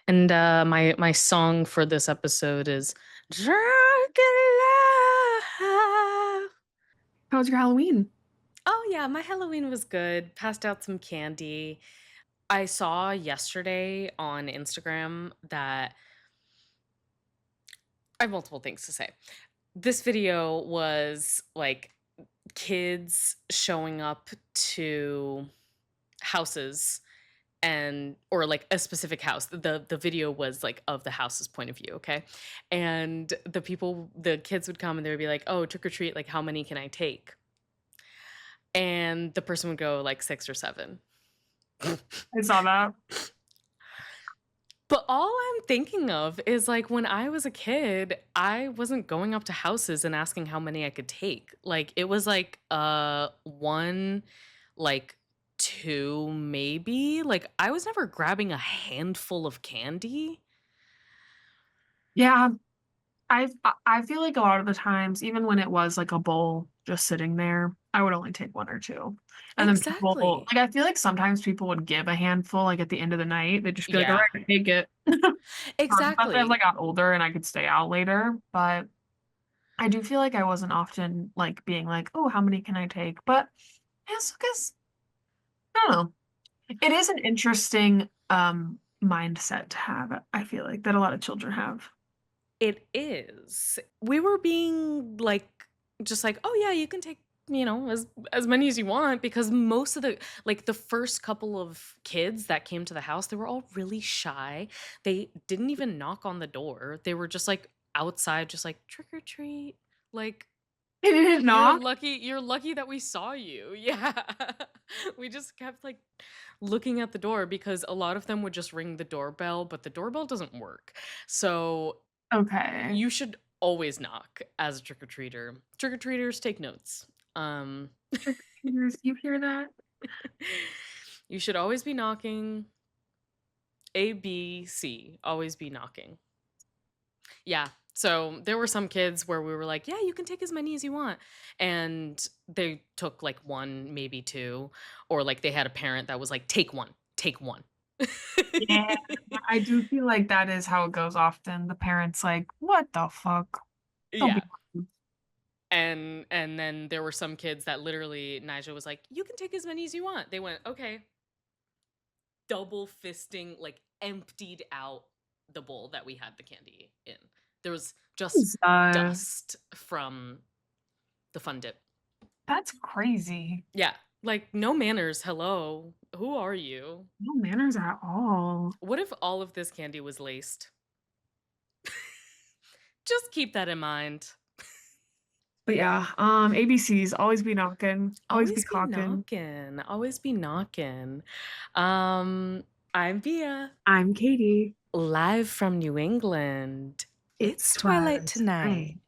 And my song for this episode is Drunk in Love. How was your Halloween? Oh yeah, my Halloween was good. Passed out some candy. I saw yesterday on Instagram that I have multiple things to say. This video was like kids showing up to houses and or like a specific house. The video was like of the house's point of view, okay? And the kids would come and they would be like, "Oh, trick or treat, like how many can I take?" And the person would go like 6 or 7. I saw that. But all I'm thinking of is like when I was a kid, I wasn't going up to houses and asking how many I could take. Like it was like one, like two maybe. Like I was never grabbing a handful of candy. Yeah, I feel like a lot of the times, even when it was like a bowl just sitting there, I would only take one or two. And then people, Exactly. like, I feel like sometimes people would give a handful, like at the end of the night. They'd just be like, all Yeah. right, take it. Especially as I Exactly. got older and I could stay out later. But I do feel like I wasn't often like being like, oh, how many can I take? But yes, I guess, I don't know. It is an interesting mindset to have, I feel like, that a lot of children have. It is. We were being like just like, "Oh yeah, you can take, as many as you want," because most of the first couple of kids that came to the house, they were all really shy. They didn't even knock on the door. They were just like outside just like trick or treat. Like It didn't knock. you're lucky that we saw you. Yeah. We just kept like looking at the door because a lot of them would just ring the doorbell, but the doorbell doesn't work. So Okay. you should always knock as a trick-or-treater. Trick-or-treaters, take notes. Um, Trick-or-treaters, you hear that? you should always be knocking. A, B, C. Always be knocking. Yeah. So there were some kids where we were like, yeah, you can take as many as you want. And they took like one, maybe two. Or like they had a parent that was like, take one, take one. Yeah, I do feel like that is how it goes often. The parents like, what the fuck? Don't be Yeah. And then there were some kids that literally Nigel was like, you can take as many as you want. They went, okay, double fisting, like emptied out the bowl that we had the candy in. There was just uh, dust from the fun dip. that's crazy. Yeah, like no manners. Hello, who are you? No manners at all. What if all of this candy was laced? Just keep that in mind. But yeah, ABCs always be knocking, always be Always be cocking. knocking. Always be knocking. Um, I'm Via, I'm Katie. live from New England. It's It's Twilight Twilight tonight. tonight.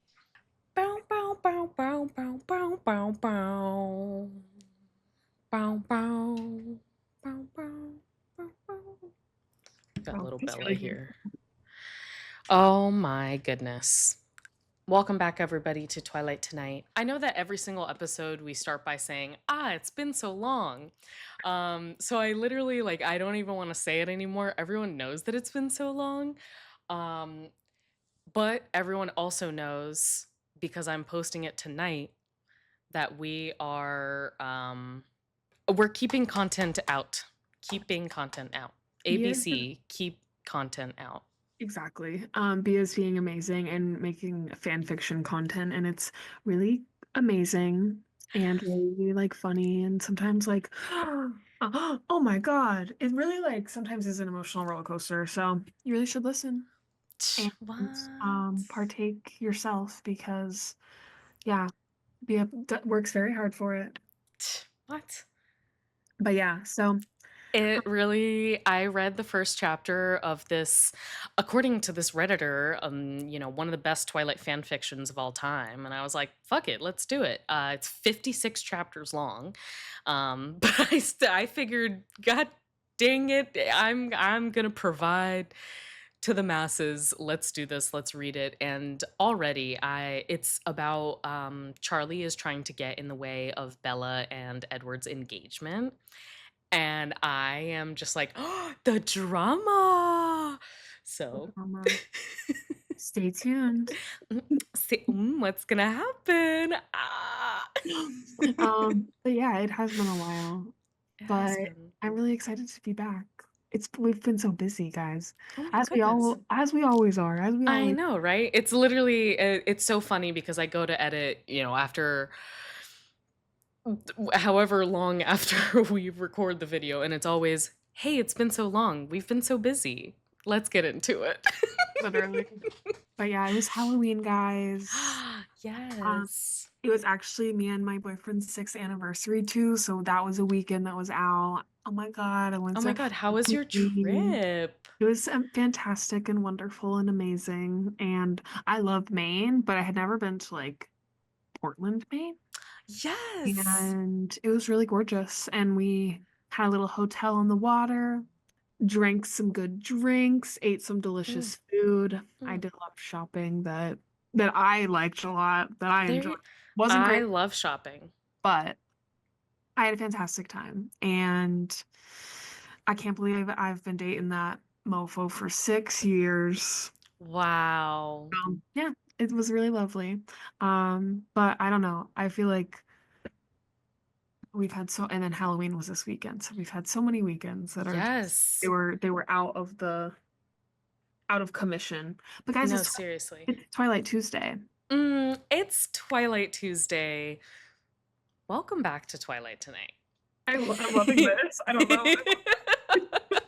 Bow, bow, bow, bow, bow, bow, bow, bow. Bow, bow. Bow, bow, bow, bow. Got Oh, little he's Bella really cute. here. Oh my goodness. Welcome back, everybody, to Twilight Tonight. I know that every single episode we start by saying, it's been so long. So I literally, like, I don't even want to say it anymore. Everyone knows that it's been so long. Um, but everyone also knows, because I'm posting it tonight, that we're keeping content out. Keeping content out. Yes, ABC, keep content out. exactly. Bea is being amazing and making fan fiction content, and it's really amazing and really like funny and sometimes like, oh my God, it really like sometimes is an emotional roller coaster. So you really should listen and What? partake yourself because yeah, Bea works very hard for it. What? But yeah, so It really, I read the first chapter of this, according to this Redditor, one of the best Twilight fan fictions of all time. And I was like, fuck it, let's do it. It's 56 chapters long. But I figured, God dang it, I'm gonna provide to the masses. Let's do this, let's read it. And already it's about Charlie is trying to get in the way of Bella and Edward's engagement. And I am just like, oh, the drama. So Drama. Stay tuned. see, what's gonna happen? Ah. But yeah, it has been a while, It has but been. I'm really excited to be back. We've been so busy, guys, Oh my goodness. as we always are, as we I always. know, right? It's literally it's so funny because I go to edit, after however long after we record the video, and it's always, "Hey, it's been so long. We've been so busy. Let's get into it." Literally. But yeah, it was Halloween, guys. Um, Yes. it was actually me and my boyfriend's 6th anniversary too, so that was a weekend that was out. Oh my God, I went Oh my to God, how was your Disney. trip? It was fantastic and wonderful and amazing. And I love Maine, but I had never been to like Portland, Maine. Yes. And it was really gorgeous. And we had a little hotel on the water, drank some good drinks, ate some Mm, delicious food. I mm. did a lot of shopping that I liked a lot, that I enjoyed. There, Wasn't I great, love shopping. but I had a fantastic time. And I can't believe I've been dating that mofo for 6 years. Wow. Yeah, it was really lovely. But I don't know. I feel like we've had and then Halloween was this weekend, so we've had so many weekends that are just Yes. they were out of commission. But guys, No, seriously. it's Twilight Tuesday. It's Twilight Tuesday. Welcome back to Twilight tonight. I'm loving this. I don't know.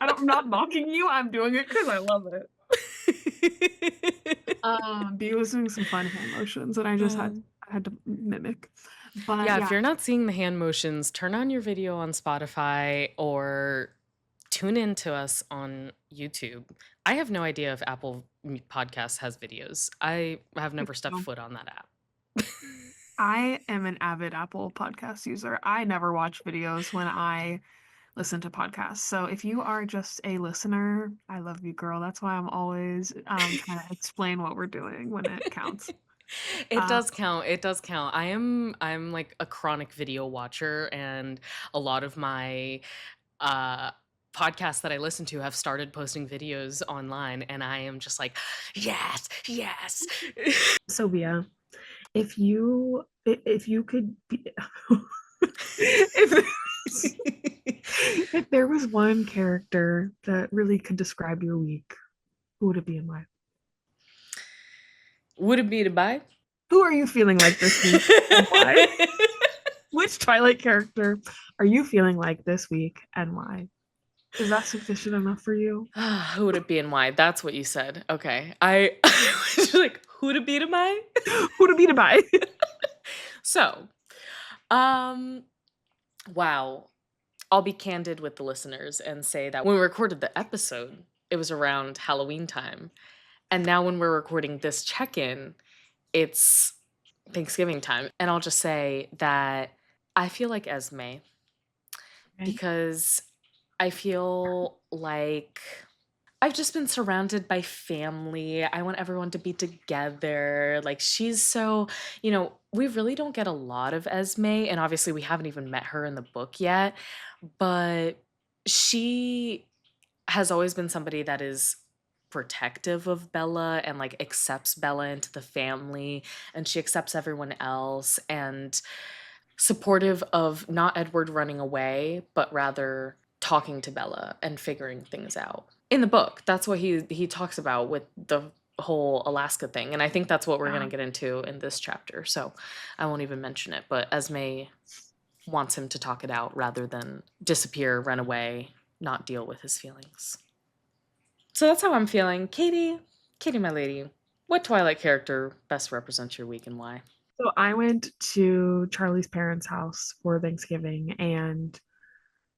I'm not mocking you. I'm doing it because I love it. B was doing some fun hand motions, and Um, I had to mimic. But yeah, if yeah, you're not seeing the hand motions, turn on your video on Spotify or tune in to us on YouTube. I have no idea if Apple Podcasts has videos. I have never stepped so foot on that app. I am an avid Apple podcast user. I never watch videos when I listen to podcasts. So if you are just a listener, I love you, girl. That's why I'm always trying to explain what we're doing when it counts. It Uh, does count. It does count. I'm like a chronic video watcher, and a lot of my uh podcasts that I listen to have started posting videos online, and I am just like, yes, yes. Sylvia, if you could be if if there was one character that really could describe your week, who would it be and why? Would it be to buy? Who are you feeling like this week and why? Which Twilight character are you feeling like this week and why? Is that sufficient enough for you? Who would it be and why? That's what you said. Okay. I was like, who to be to buy? Who to be to buy? So, um, wow. I'll be candid with the listeners and say that when we recorded the episode, it was around Halloween time. And now when we're recording this check-in, it's Thanksgiving time. And I'll just say that I feel like Esme Okay. because I feel like I've just been surrounded by family. I want everyone to be together. Like, she's so, we really don't get a lot of Esme, and obviously we haven't even met her in the book yet, but she has always been somebody that is protective of Bella and like accepts Bella into the family, and she accepts everyone else, and supportive of not Edward running away, but rather talking to Bella and figuring things out. In the book, that's what he talks about with the whole Alaska thing, and I think that's what we're going Yeah. to get into in this chapter. So I won't even mention it, but Esme wants him to talk it out rather than disappear, run away, not deal with his feelings. So that's how I'm feeling. Katie, my lady, what Twilight character best represents your week and why? So I went to Charlie's parents' house for Thanksgiving, and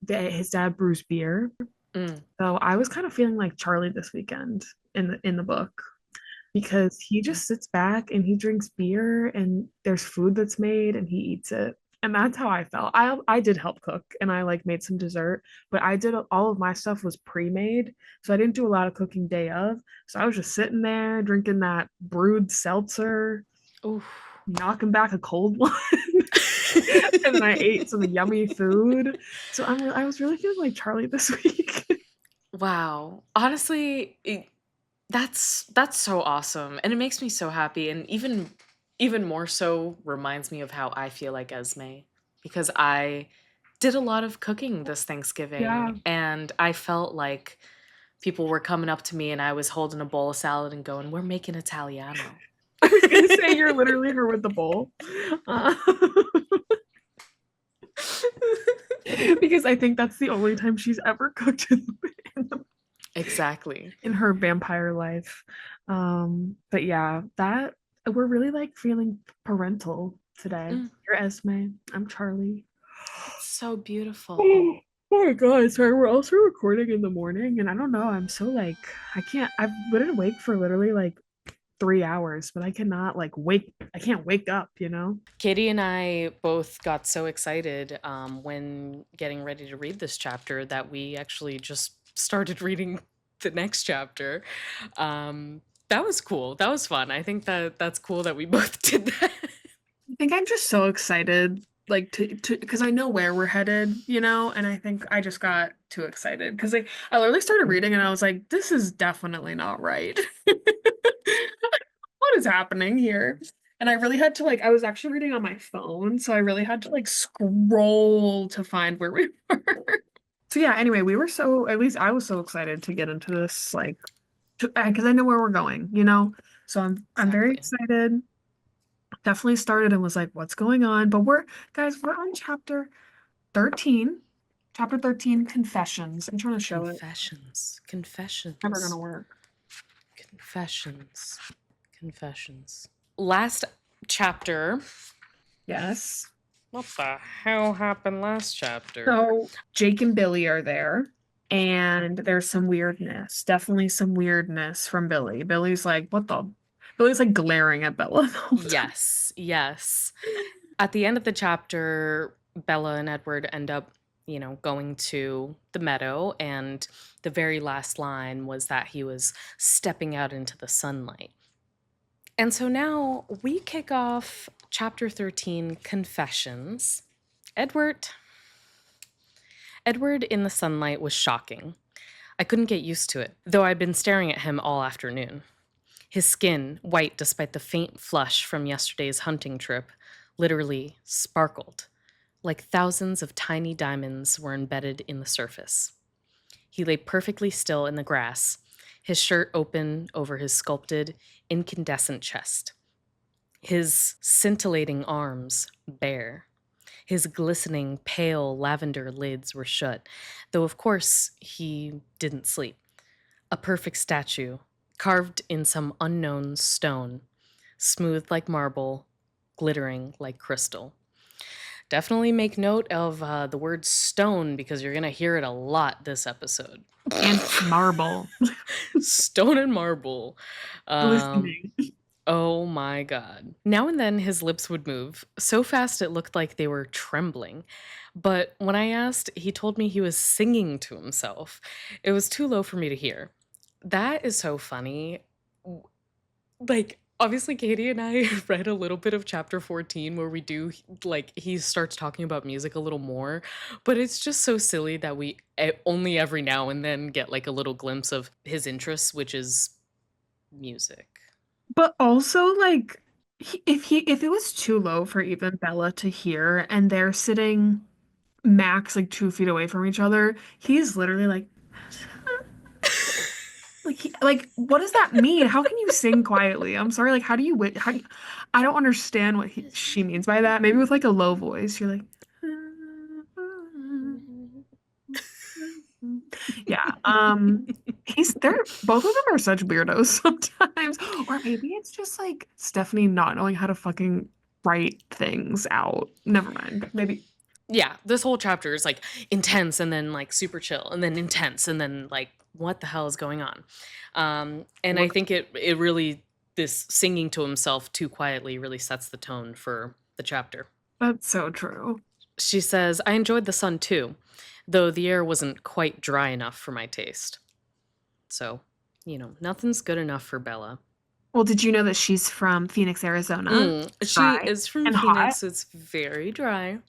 his dad brews beer. Mm. So I was kind of feeling like Charlie this weekend in the book because he just sits back and he drinks beer and there's food that's made and he eats it. And that's how I felt. I did help cook and I like made some dessert, but I did all of my stuff was pre-made. So I didn't do a lot of cooking day of. So I was just sitting there drinking that brewed seltzer, Ooh. knocking back a cold one. And then I ate some yummy food. So I was really feeling like Charlie this week. Wow. Honestly, That's so awesome, and it makes me so happy, and even more so reminds me of how I feel like Esme, because I did a lot of cooking this Yeah. Thanksgiving, and I felt like people were coming up to me and I was holding a bowl of salad and going, "We're making Italiano." I was gonna say you're literally her with the bowl. Uh, because I think that's the only time she's ever cooked in Exactly. in her vampire life. But yeah, that we're really like feeling parental today. Mm, You're Esme. I'm Charlie. it's so beautiful. Oh, oh my God, sorry, we're also recording in the morning, and I don't know, I'm so like I've been awake for literally like 3 hours, but I can't wake up, you know? Katie and I both got so excited when getting ready to read this chapter that we actually just started reading the next chapter. That was cool. That was fun. I think that that's cool that we both did that. I think I'm just so excited, like to because I know where we're headed, you know, and I think I just got too excited because like I literally started reading and I was like, this is definitely not right. What is happening here? And I really had to like I was actually reading on my phone, so I really had to like scroll to find where we were. So yeah, anyway, we were so at least I was so excited to get into this like because I know where we're going, you know? So I'm very Exactly. excited. Definitely started and was like, what's going on? But we're on chapter 13. Chapter 13, Confessions. I'm trying to show it. Confessions. Never gonna Confessions. work. Confessions. Confessions. Last chapter. Yes. What the hell happened last chapter? So Jake and Billy are there, and there's some weirdness. Definitely some weirdness from Billy. Billy's like glaring at Bella the whole time. Yes, yes. At the end of the chapter, Bella and Edward end up, going to the meadow, and the very last line was that he was stepping out into the sunlight. And so now we kick off chapter 13, Confessions. Edward. Edward in the sunlight was shocking. I couldn't get used to it, though I'd been staring at him all afternoon. His skin, white despite the faint flush from yesterday's hunting trip, literally sparkled, like thousands of tiny diamonds were embedded in the surface. He lay perfectly still in the grass, his shirt open over his sculpted, incandescent chest, his scintillating arms bare. His glistening, pale lavender lids were shut, though of course he didn't sleep. A perfect statue, carved in some unknown stone, smooth like marble, glittering like crystal. Definitely make note of the word stone because you're going to hear it a lot this episode. And marble. Stone and marble. Um, Glistening. oh my God. Now and then his lips would move, so fast it looked like they were trembling. But when I asked, he told me he was singing to himself. It was too low for me to hear. That is so funny. Like, obviously, Katie and I read a little bit of chapter 14 where we do, like, he starts talking about music a little more, but it's just so silly that we only every now and then get, like, a little glimpse of his interests, which is music. But also, like, if it was too low for even Bella to hear, and they're sitting max like 2 feet away from each other, he's literally like what does that mean? How can you sing quietly? I'm sorry, like how do you wait? I don't understand what she means by that. Maybe with like a low voice, you're like, yeah. They're both of them are such weirdos sometimes, or maybe it's just like Stephenie not knowing how to fucking write things out. Never mind. Maybe. Yeah, this whole chapter is like intense and then like super chill and then intense and then like what the hell is going on? And I think it really this singing to himself too quietly really sets the tone for the chapter. That's so true. She says, I enjoyed the sun too, though the air wasn't quite dry enough for my taste. So, nothing's good enough for Bella. Well, did you know that she's from Phoenix, Arizona? She Dry is from and hot. Phoenix, so it's very dry.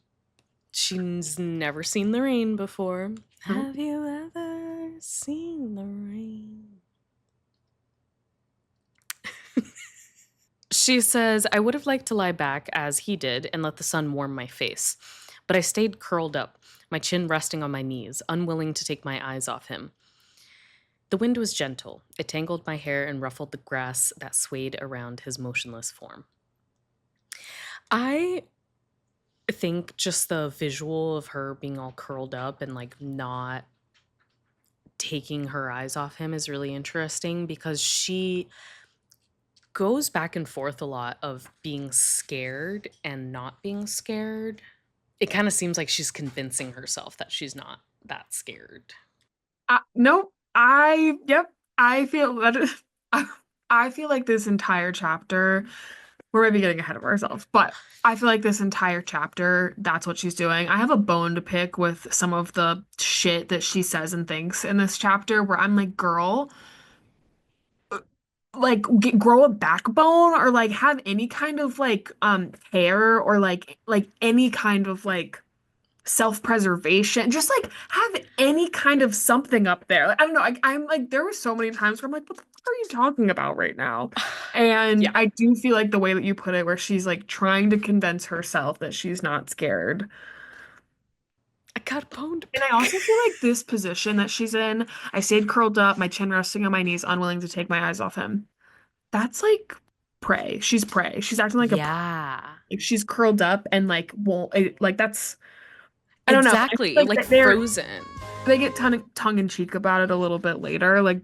She's never seen the rain before. Nope. Have you ever seen the rain? She says, I would have liked to lie back as he did and let the sun warm my face. But I stayed curled up, my chin resting on my knees, unwilling to take my eyes off him. The wind was gentle. It tangled my hair and ruffled the grass that swayed around his motionless form. I think just the visual of her being all curled up and like not taking her eyes off him is really interesting because she goes back and forth a lot of being scared and not being scared. It kind of seems like she's convincing herself that she's not that scared. Nope. Yep. I feel that I feel like this entire chapter, we're maybe getting ahead of ourselves, but I feel like this entire chapter, that's what she's doing. I have a bone to pick with some of the shit that she says and thinks in this chapter where I'm like, girl, like grow a backbone or like have any kind of like hair or like any kind of like self-preservation. Just like have any kind of something up there. Like, I don't know. I'm like, there were so many times where I'm like, what the fuck are you talking about right now? And Yeah. I do feel like the way that you put it, where she's like trying to convince herself that she's not scared. I got a bone to And I pick. also feel like this position that she's in, I stayed curled up, my chin resting on my knees, unwilling to take my eyes off him. That's like prey. She's prey. She's acting like a prey. Yeah. Like she's curled up and like won't like that's I don't know. I feel Exactly. like Like they're frozen. they get tongue in cheek about it a little bit later. Like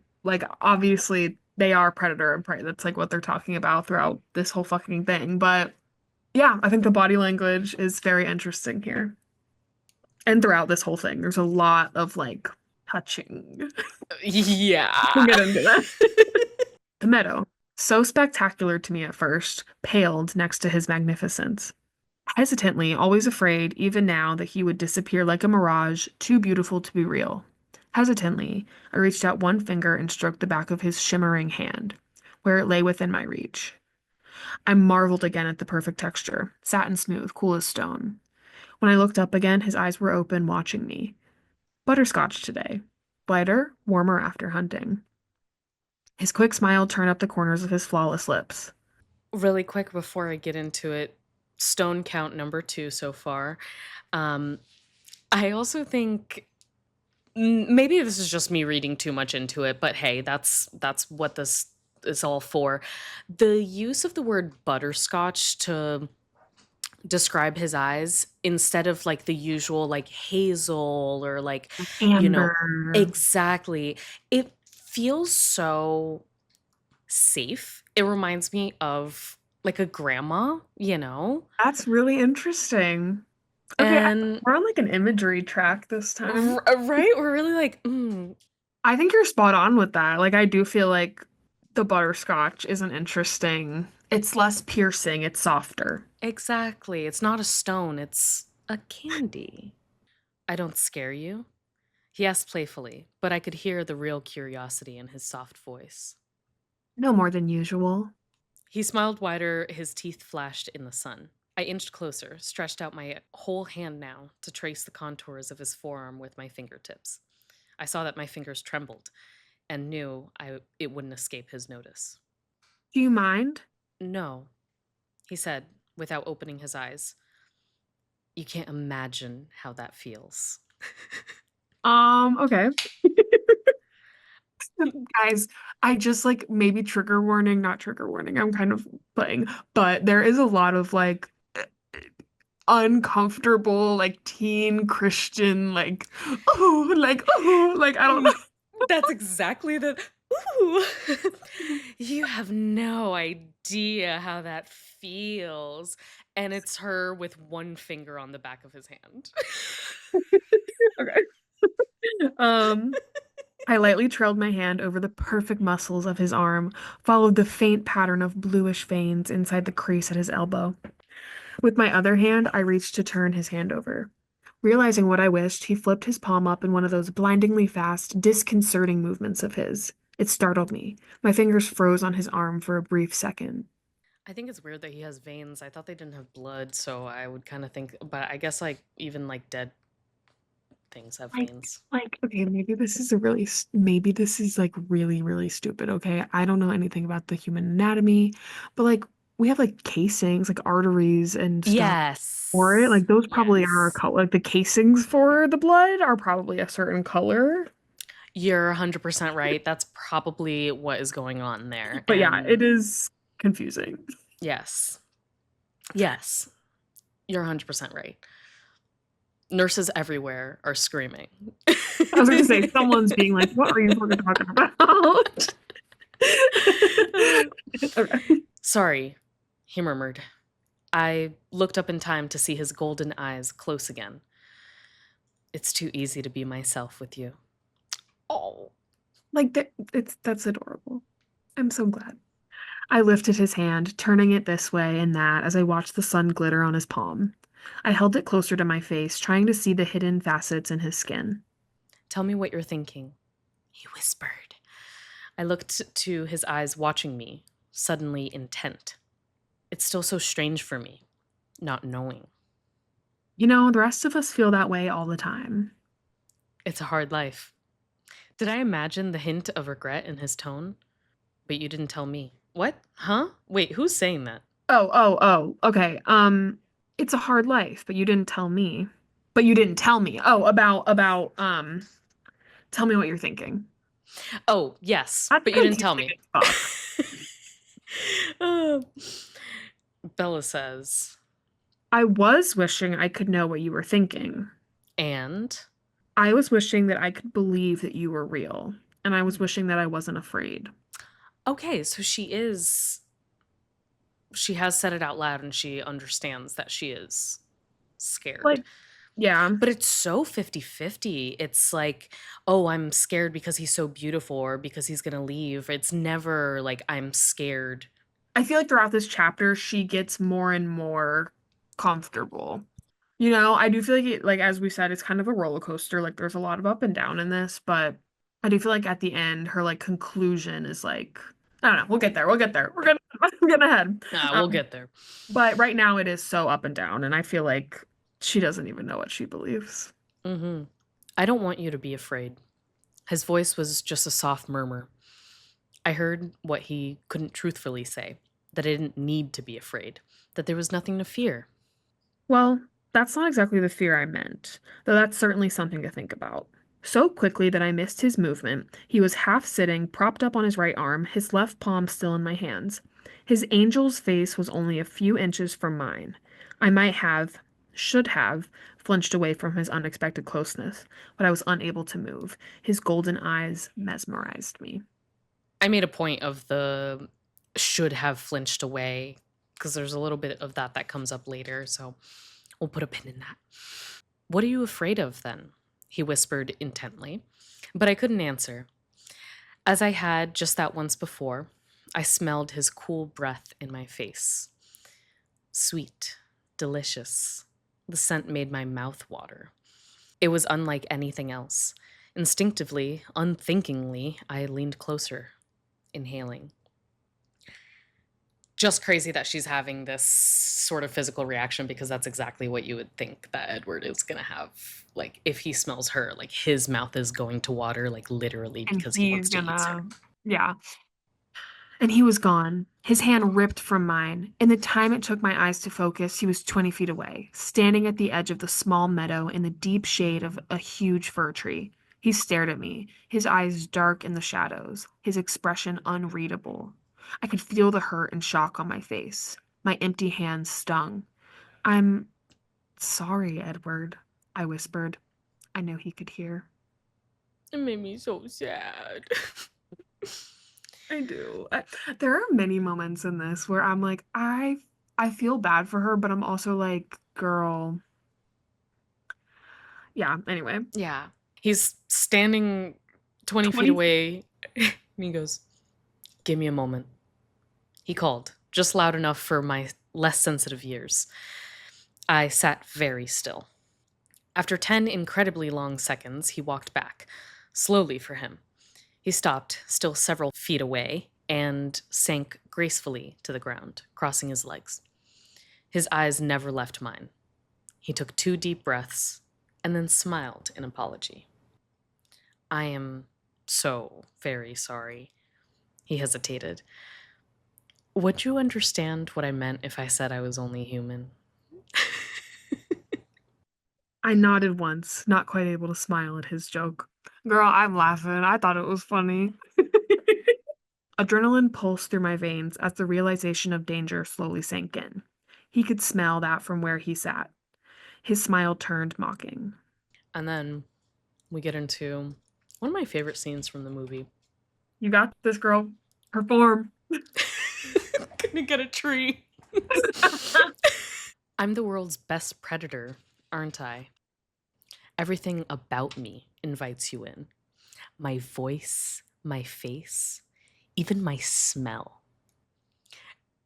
obviously they are predator and prey. That's like what they're talking about throughout this whole fucking thing. But yeah, I think the body language is very interesting here. And throughout this whole thing, there's a lot of like touching. We'll Yeah. get into that. The meadow, so spectacular to me at first, paled next to his magnificence. Hesitantly, always afraid, even now, that he would disappear like a mirage, too beautiful to be real. Hesitantly, I reached out one finger and stroked the back of his shimmering hand, where it lay within my reach. I marveled again at the perfect texture, satin smooth, cool as stone. When I looked up again, his eyes were open, watching me. Butterscotch today. Lighter, warmer after hunting. His quick smile turned up the corners of his flawless lips. Really quick before I get into it, stone count number 2 so far. Um, I also think maybe this is just me reading too much into it, but hey, that's what this is all for. The use of the word butterscotch to describe his eyes instead of like the usual like hazel or like, you know, Amber. exactly. It feels so safe. It reminds me of like a grandma, you know? That's really interesting. Okay, And we're on like an imagery track this time. right? We're really like, I think you're spot on with that. Like, I do feel like the butterscotch is an interesting. It's less piercing, it's softer. exactly. It's not a stone, it's a candy. I don't scare you? He asked playfully, but I could hear the real curiosity in his soft voice. No more than usual. He smiled wider, his teeth flashed in the sun. I inched closer, stretched out my whole hand now to trace the contours of his forearm with my fingertips. I saw that my fingers trembled and knew it wouldn't escape his notice. Do you mind? No, he said, without opening his eyes. You can't imagine how that feels. Okay. Guys, I just like maybe trigger warning, not trigger warning. I'm kind of playing, but there is a lot of like uncomfortable, like teen Christian, like I don't know. That's exactly the. Ooh, you have no idea how that feels. And it's her with one finger on the back of his hand. Okay. Um, I lightly trailed my hand over the perfect muscles of his arm, followed the faint pattern of bluish veins inside the crease at his elbow. With my other hand, I reached to turn his hand over. Realizing what I wished, he flipped his palm up in one of those blindingly fast, disconcerting movements of his. It startled me. My fingers froze on his arm for a brief second. I think it's weird that he has veins. I thought they didn't have blood, so I would kind of think, but I guess like even like dead things have Like, veins. okay, maybe this is like really, really stupid, okay? I don't know anything about the human anatomy, but like, we have like casings, like arteries and stuff for it. Yes. Like those probably are a Yes. color. Like the casings for the blood are probably a certain color. You're 100% right. That's probably what is going on there. But yeah, And it is confusing. yes. Yes. You're 100% right. Nurses everywhere are screaming. I was going to say, someone's being like, what are you fucking talking about? Okay. Sorry, he murmured. I looked up in time to see his golden eyes close again. It's too easy to be myself with you. Oh. Like that's adorable. I'm so glad. I lifted his hand, turning it this way and that as I watched the sun glitter on his palm. I held it closer to my face, trying to see the hidden facets in his skin. Tell me what you're thinking, he whispered. I looked to his eyes watching me, suddenly intent. It's still so strange for me, not knowing. You know, the rest of us feel that way all the time. It's a hard life. Did I imagine the hint of regret in his tone? But you didn't tell me. What? Huh? Wait, who's saying that? Oh. Okay. It's a hard life, but you didn't tell me. But you didn't tell me. Oh, about tell me what you're thinking. Oh, yes, That's but you didn't tell confusing me. as fuck. Uh, Bella says, I was wishing I could know what you were thinking. and I was wishing that I could believe that you were real, and I was wishing that I wasn't afraid. okay, so she has said it out loud and she understands that she is scared. Like, yeah. But it's so 50-50. It's like, oh, I'm scared because he's so beautiful or because he's going to leave. It's never like I'm scared. I feel like throughout this chapter, she gets more and more comfortable. You know, I do feel like like as we said, it's kind of a roller coaster. Like there's a lot of up and down in this, but I do feel like at the end, her like conclusion is like, I don't know, we'll get there. We'll get there. I'm getting ahead. We'll Um, get there. but right now it is so up and down, and I feel like she doesn't even know what she believes. Hmm. I don't want you to be afraid. His voice was just a soft murmur. I heard what he couldn't truthfully say, that I didn't need to be afraid, that there was nothing to fear. Well, that's not exactly the fear I meant, though that's certainly something to think about. So quickly that I missed his movement, he was half sitting, propped up on his right arm, his left palm still in my hands. His angel's face was only a few inches from mine. I might have, should have, flinched away from his unexpected closeness, but I was unable to move. His golden eyes mesmerized me. I made a point of the should have flinched away because there's a little bit of that comes up later, so we'll put a pin in that. What are you afraid of then? He whispered intently, but I couldn't answer. As I had just that once before, I smelled his cool breath in my face. Sweet, delicious. The scent made my mouth water. It was unlike anything else. Instinctively, unthinkingly, I leaned closer, inhaling. Just crazy that she's having this sort of physical reaction because that's exactly what you would think that Edward is going to have. Like, if he smells her, like, his mouth is going to water, like, literally And because he he's wants to eat her. gonna, yeah. And he was gone. His hand ripped from mine. In the time it took my eyes to focus, he was 20 feet away, standing at the edge of the small meadow in the deep shade of a huge fir tree. He stared at me, his eyes dark in the shadows, his expression unreadable. I could feel the hurt and shock on my face. My empty hands stung. I'm sorry, Edward, I whispered. I know he could hear. It made me so sad. I do. There are many moments in this where I'm like, I feel bad for her, but I'm also like, girl. Yeah, anyway. Yeah. He's standing 20 feet 20 away and he goes, "Give me a moment." He called, just loud enough for my less sensitive ears. I sat very still. After 10 incredibly long seconds, he walked back, slowly for him. He stopped, still several feet away, and sank gracefully to the ground, crossing his legs. His eyes never left mine. He took 2 deep breaths and then smiled in apology. "I am so very sorry." He hesitated. Would you understand what I meant if I said I was only human? I nodded once, not quite able to smile at his joke. Girl, I'm laughing. I thought it was funny. Adrenaline pulsed through my veins as the realization of danger slowly sank in. He could smell that from where he sat. His smile turned mocking. And then we get into one of my favorite scenes from the movie. You got this, girl. Perform. Gonna get a tree. I'm the world's best predator, aren't I? Everything about me invites you in. My voice, my face, even my smell.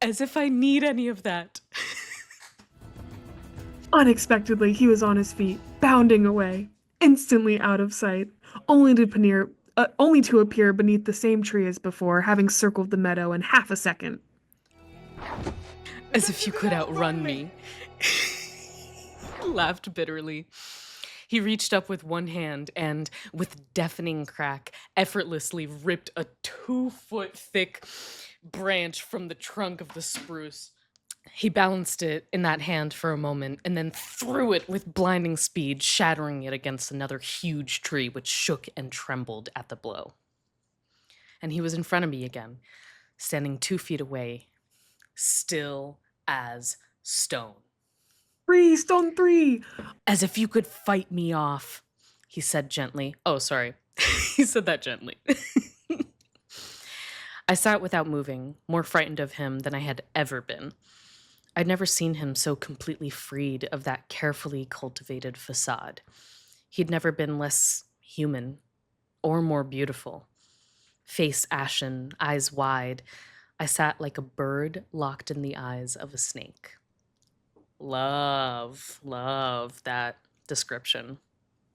As if I need any of that. Unexpectedly, he was on his feet, bounding away, instantly out of sight, only to appear beneath the same tree as before, having circled the meadow in half a second. As if you could outrun me. Laughed bitterly. He reached up with one hand and, with deafening crack, effortlessly ripped a 2-foot thick branch from the trunk of the spruce. He balanced it in that hand for a moment and then threw it with blinding speed, shattering it against another huge tree which shook and trembled at the blow. And he was in front of me again, standing 2 feet away, still as stone. Three, stone three! As if you could fight me off, he said gently. Oh, sorry. He said that gently. I sat without moving, more frightened of him than I had ever been. I'd never seen him so completely freed of that carefully cultivated facade. He'd never been less human or more beautiful. Face ashen, eyes wide, I sat like a bird locked in the eyes of a snake. Love that description.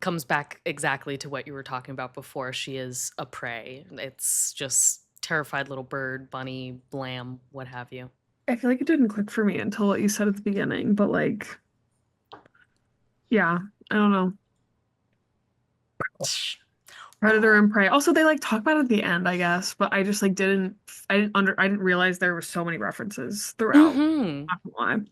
Comes back exactly to what you were talking about before. She is a prey. It's just terrified little bird, bunny, lamb, what have you. I feel like it didn't click for me until what you said at the beginning, but like, yeah, I don't know. Predator and prey. Also, they like talk about it at the end, I guess, but I just like I didn't realize there were so many references throughout. Mm-hmm. Not gonna lie.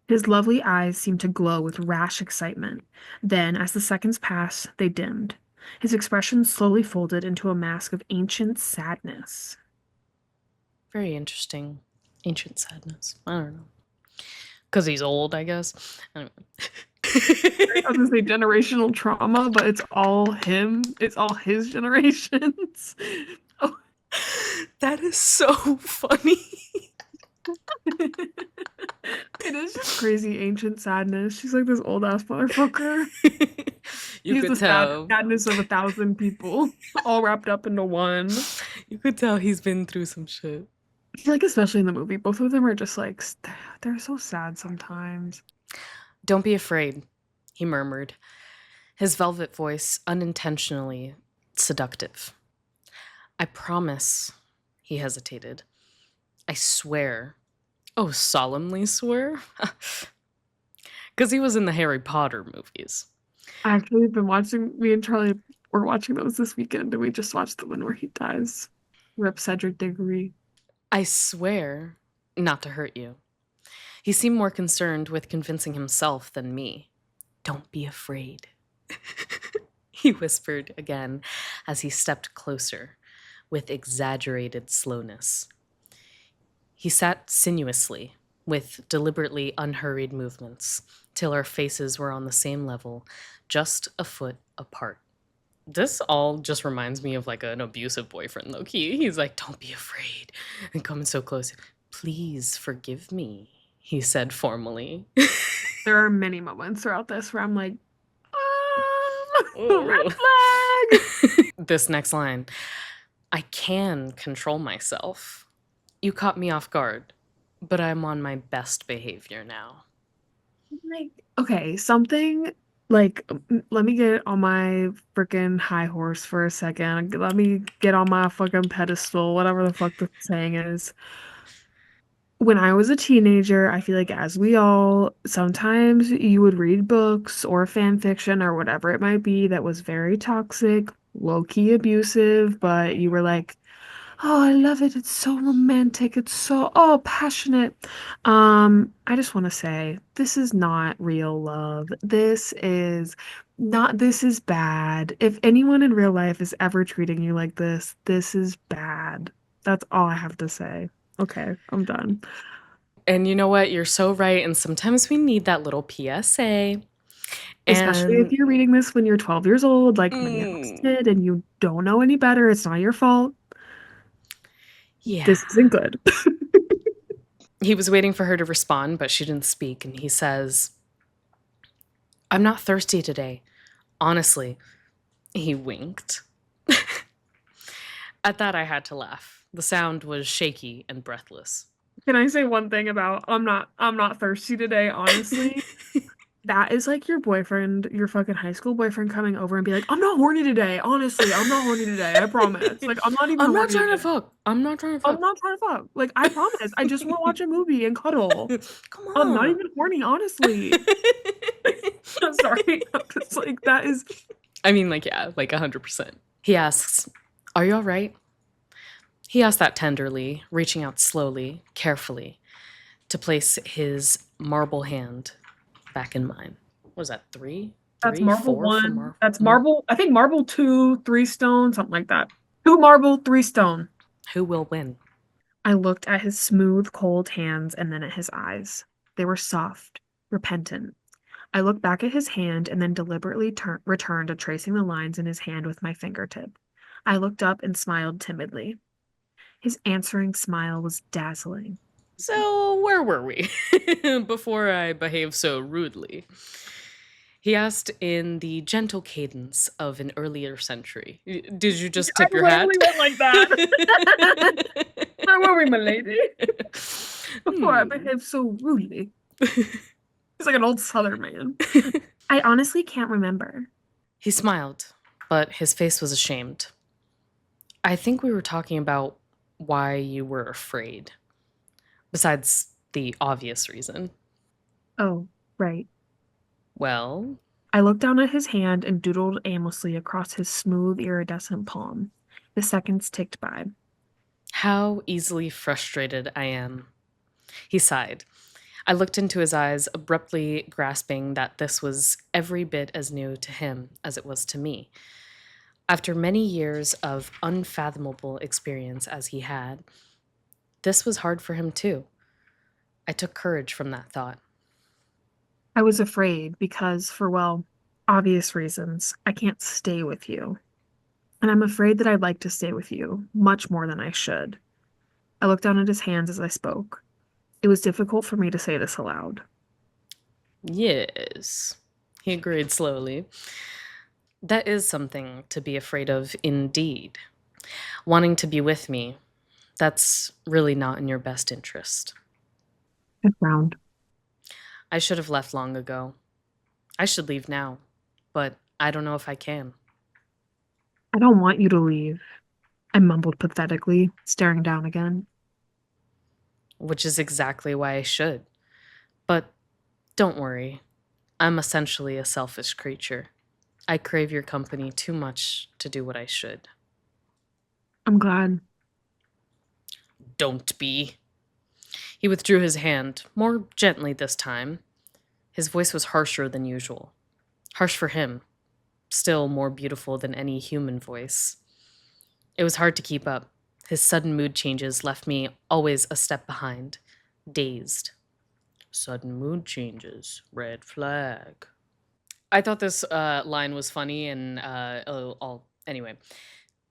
His lovely eyes seemed to glow with rash excitement. Then, as the seconds passed, they dimmed. His expression slowly folded into a mask of ancient sadness. Very interesting. Ancient sadness. I don't know. Because he's old, I guess. Anyway. I was gonna say generational trauma, but it's all him. It's all his generations. Oh. That is so funny. It is just crazy ancient sadness. She's like this old ass motherfucker. You He's could the sad tell. sadness of 1,000 people, all wrapped up into one. You could tell he's been through some shit. I feel like especially in the movie, both of them are just like they're so sad sometimes. Don't be afraid, he murmured, his velvet voice unintentionally seductive. I promise, he hesitated. I swear. Oh, solemnly swear? Because he was in the Harry Potter movies. I actually have been watching. Me and Charlie were watching those this weekend, and we just watched the one where he dies. Rip Cedric Diggory. I swear not to hurt you. He seemed more concerned with convincing himself than me. Don't be afraid, he whispered again as he stepped closer with exaggerated slowness. He sat sinuously, with deliberately unhurried movements, till our faces were on the same level, just a foot apart. This all just reminds me of like an abusive boyfriend, low key. He's like, don't be afraid, and coming so close. Please forgive me, he said formally. There are many moments throughout this where I'm like, red Oh. flag. This next line, I can control myself. You caught me off guard, but I'm on my best behavior now. Like, okay, something like let me get on my freaking high horse for a second. Let me get on my fucking pedestal, whatever the fuck the saying is. When I was a teenager, I feel like as we all, sometimes you would read books or fan fiction or whatever it might be that was very toxic, low-key abusive, but you were like, Oh, I love it. It's so romantic. It's so, passionate. I just want to say this is not real love. This is bad. If anyone in real life is ever treating you like this is bad. That's all I have to say. Okay, I'm done. And you know what? You're so right. And sometimes we need that little PSA. Especially if And you're reading this when you're 12 years old, like many of us mm, did, and you don't know any better. It's not your fault. yeah, This isn't good. he was waiting for her to respond, but she didn't speak. And he says, I'm not thirsty today. Honestly, he winked. At that, I had to laugh. The sound was shaky and breathless. Can I say one thing about I'm not thirsty today, honestly? That is like your boyfriend, your fucking high school boyfriend coming over and be like, I'm not horny today. Honestly, I'm not horny today. I promise. Like, I'm not even I'm not horny trying to today. fuck. I'm not trying to I'm fuck. not trying to fuck. Like, I promise. I just want to watch a movie and cuddle. Come I'm not on. even horny, honestly. I'm sorry. I'm just like, that is. I mean, like, yeah, like 100%. He asks, are you all right? He asked that tenderly, reaching out slowly, carefully, to place his marble hand back in mine. What was that, three? That's Three? marble Four for one. That's Mar? marble. I think marble two, three stone, something like that. Two marble, three stone. Who will win? I looked at his smooth, cold hands and then at his eyes. They were soft, repentant. I looked back at his hand and then deliberately returned to tracing the lines in his hand with my fingertip. I looked up and smiled timidly. His answering smile was dazzling. So, where were we before I behaved so rudely? He asked in the gentle cadence of an earlier century. Did you just I tip your literally hat? went like that. Where were we, my lady? Before I Hmm. behaved so rudely. He's like an old Southern man. I honestly can't remember. He smiled, but his face was ashamed. I think we were talking about why you were afraid, besides the obvious reason. Oh, right. Well, I looked down at his hand and doodled aimlessly across his smooth, iridescent palm. The seconds ticked by. how easily frustrated I am. He sighed. I looked into his eyes, abruptly grasping that this was every bit as new to him as it was to me. After many years of unfathomable experience as he had, this was hard for him too. I took courage from that thought. I was afraid because, for well, obvious reasons, I can't stay with you. And I'm afraid that I'd like to stay with you much more than I should. I looked down at his hands as I spoke. It was difficult for me to say this aloud. Yes, he agreed slowly. That is something to be afraid of indeed. Wanting to be with me, that's really not in your best interest. I frowned. I should have left long ago. I should leave now, but I don't know if I can. I don't want you to leave, I mumbled pathetically, staring down again. Which is exactly why I should. But don't worry, I'm essentially a selfish creature. I crave your company too much to do what I should. I'm glad. Don't be. He withdrew his hand, more gently this time. His voice was harsher than usual. Harsh for him, still more beautiful than any human voice. It was hard to keep up. His sudden mood changes left me always a step behind, dazed. Sudden mood changes, red flag. I thought this line was funny, and anyway.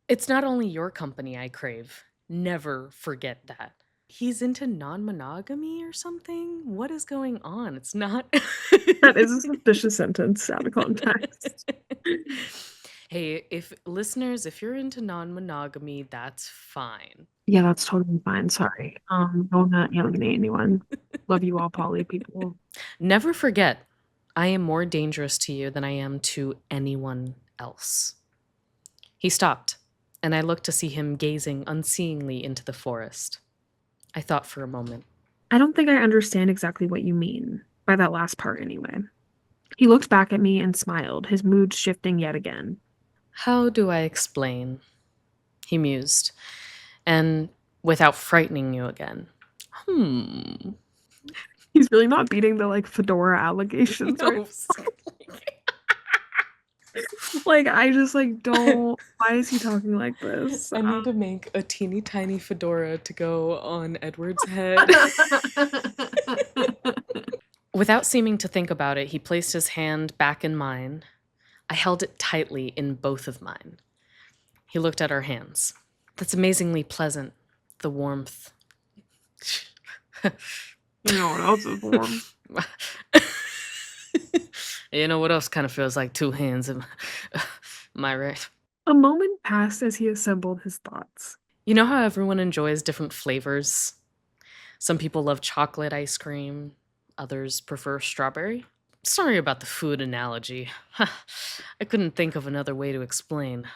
It's not only your company I crave. Never forget that. He's into non monogamy or something? What is going on? It's not. That is a suspicious sentence out of context. Hey, if listeners, if you're into non monogamy, that's fine. Yeah, that's totally fine. Sorry. Don't alienate anyone. Love you all, poly people. Never forget, I am more dangerous to you than I am to anyone else. He stopped, and I looked to see him gazing unseeingly into the forest. I thought for a moment. I don't think I understand exactly what you mean by that last part anyway. He looked back at me and smiled, his mood shifting yet again. How do I explain? He mused. and without frightening you again. Hmm. He's really not beating the like Fedora allegations, right? No. Like I just like don't. Why is he talking like this? I need to make a teeny tiny fedora to go on Edward's head. Without seeming to think about it, he placed his hand back in mine. I held it tightly in both of mine. He looked at our hands. That's amazingly pleasant. The warmth. You know what else is warm? You know what else kind of feels like two hands? Am I right? A moment passed as he assembled his thoughts. You know how everyone enjoys different flavors? Some people love chocolate ice cream, others prefer strawberry. Sorry about the food analogy. I couldn't think of another way to explain.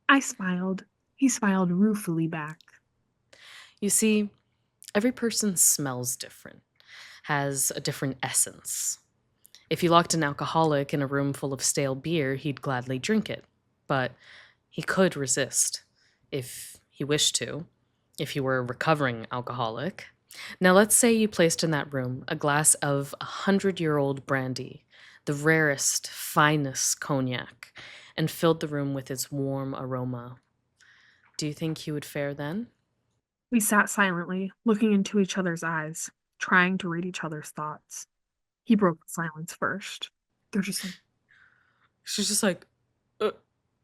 I smiled. He smiled ruefully back. You see, every person smells different, has a different essence. If you locked an alcoholic in a room full of stale beer, he'd gladly drink it. But he could resist, if he wished to, if he were a recovering alcoholic. Now, let's say you placed in that room a glass of 100-year-old brandy, the rarest, finest cognac, and filled the room with its warm aroma. Do you think he would fare then? We sat silently, looking into each other's eyes, trying to read each other's thoughts. He broke the silence first. They're just like, She's just like,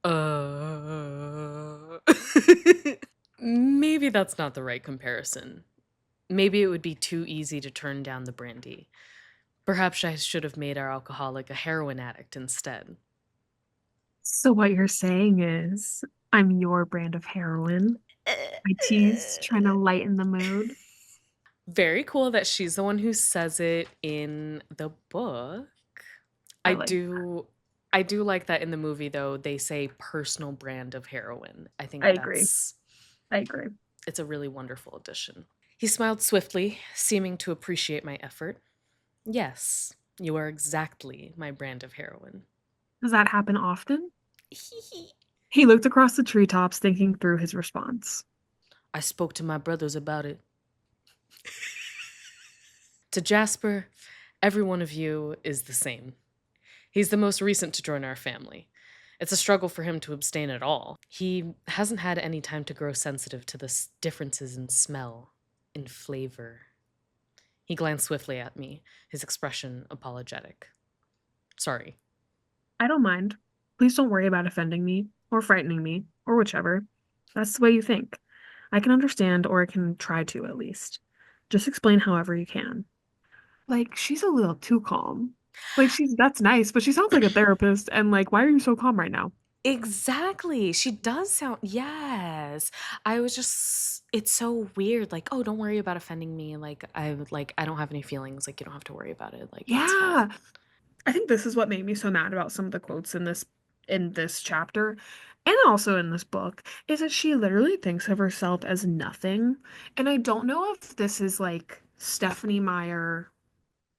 uh. Maybe that's not the right comparison. Maybe it would be too easy to turn down the brandy. Perhaps I should have made our alcoholic a heroin addict instead. so what you're saying is, I'm your brand of heroin. I teased, trying to lighten the mood. Very cool that she's the one who says it in the book. I I like, do I do like that in the movie though they say personal brand of heroin. I I think agree. I agree. it's a really wonderful addition. He smiled swiftly, seeming to appreciate my effort. Yes, you are exactly my brand of heroin. Does that happen often? He looked across the treetops, thinking through his response. I spoke to my brothers about it. To Jasper, every one of you is the same. He's the most recent to join our family. It's a struggle for him to abstain at all. He hasn't had any time to grow sensitive to the differences in smell, in flavor. He glanced swiftly at me, his expression apologetic. Sorry. I don't mind. Please don't worry about offending me, or frightening me, or whichever. That's the way you think. I can understand, or I can try to at least. Just explain however you can. Like, she's a little too calm. Like, that's nice, but she sounds like a therapist, and like, why are you so calm right now? Exactly. She does sound, yes. I was just, it's so weird. Like, oh, don't worry about offending me. I don't have any feelings. Like, you don't have to worry about it. Like, it's fine. Yeah. I think this is what made me so mad about some of the quotes in this chapter and also in this book is that she literally thinks of herself as nothing. And I don't know if this is like Stephenie Meyer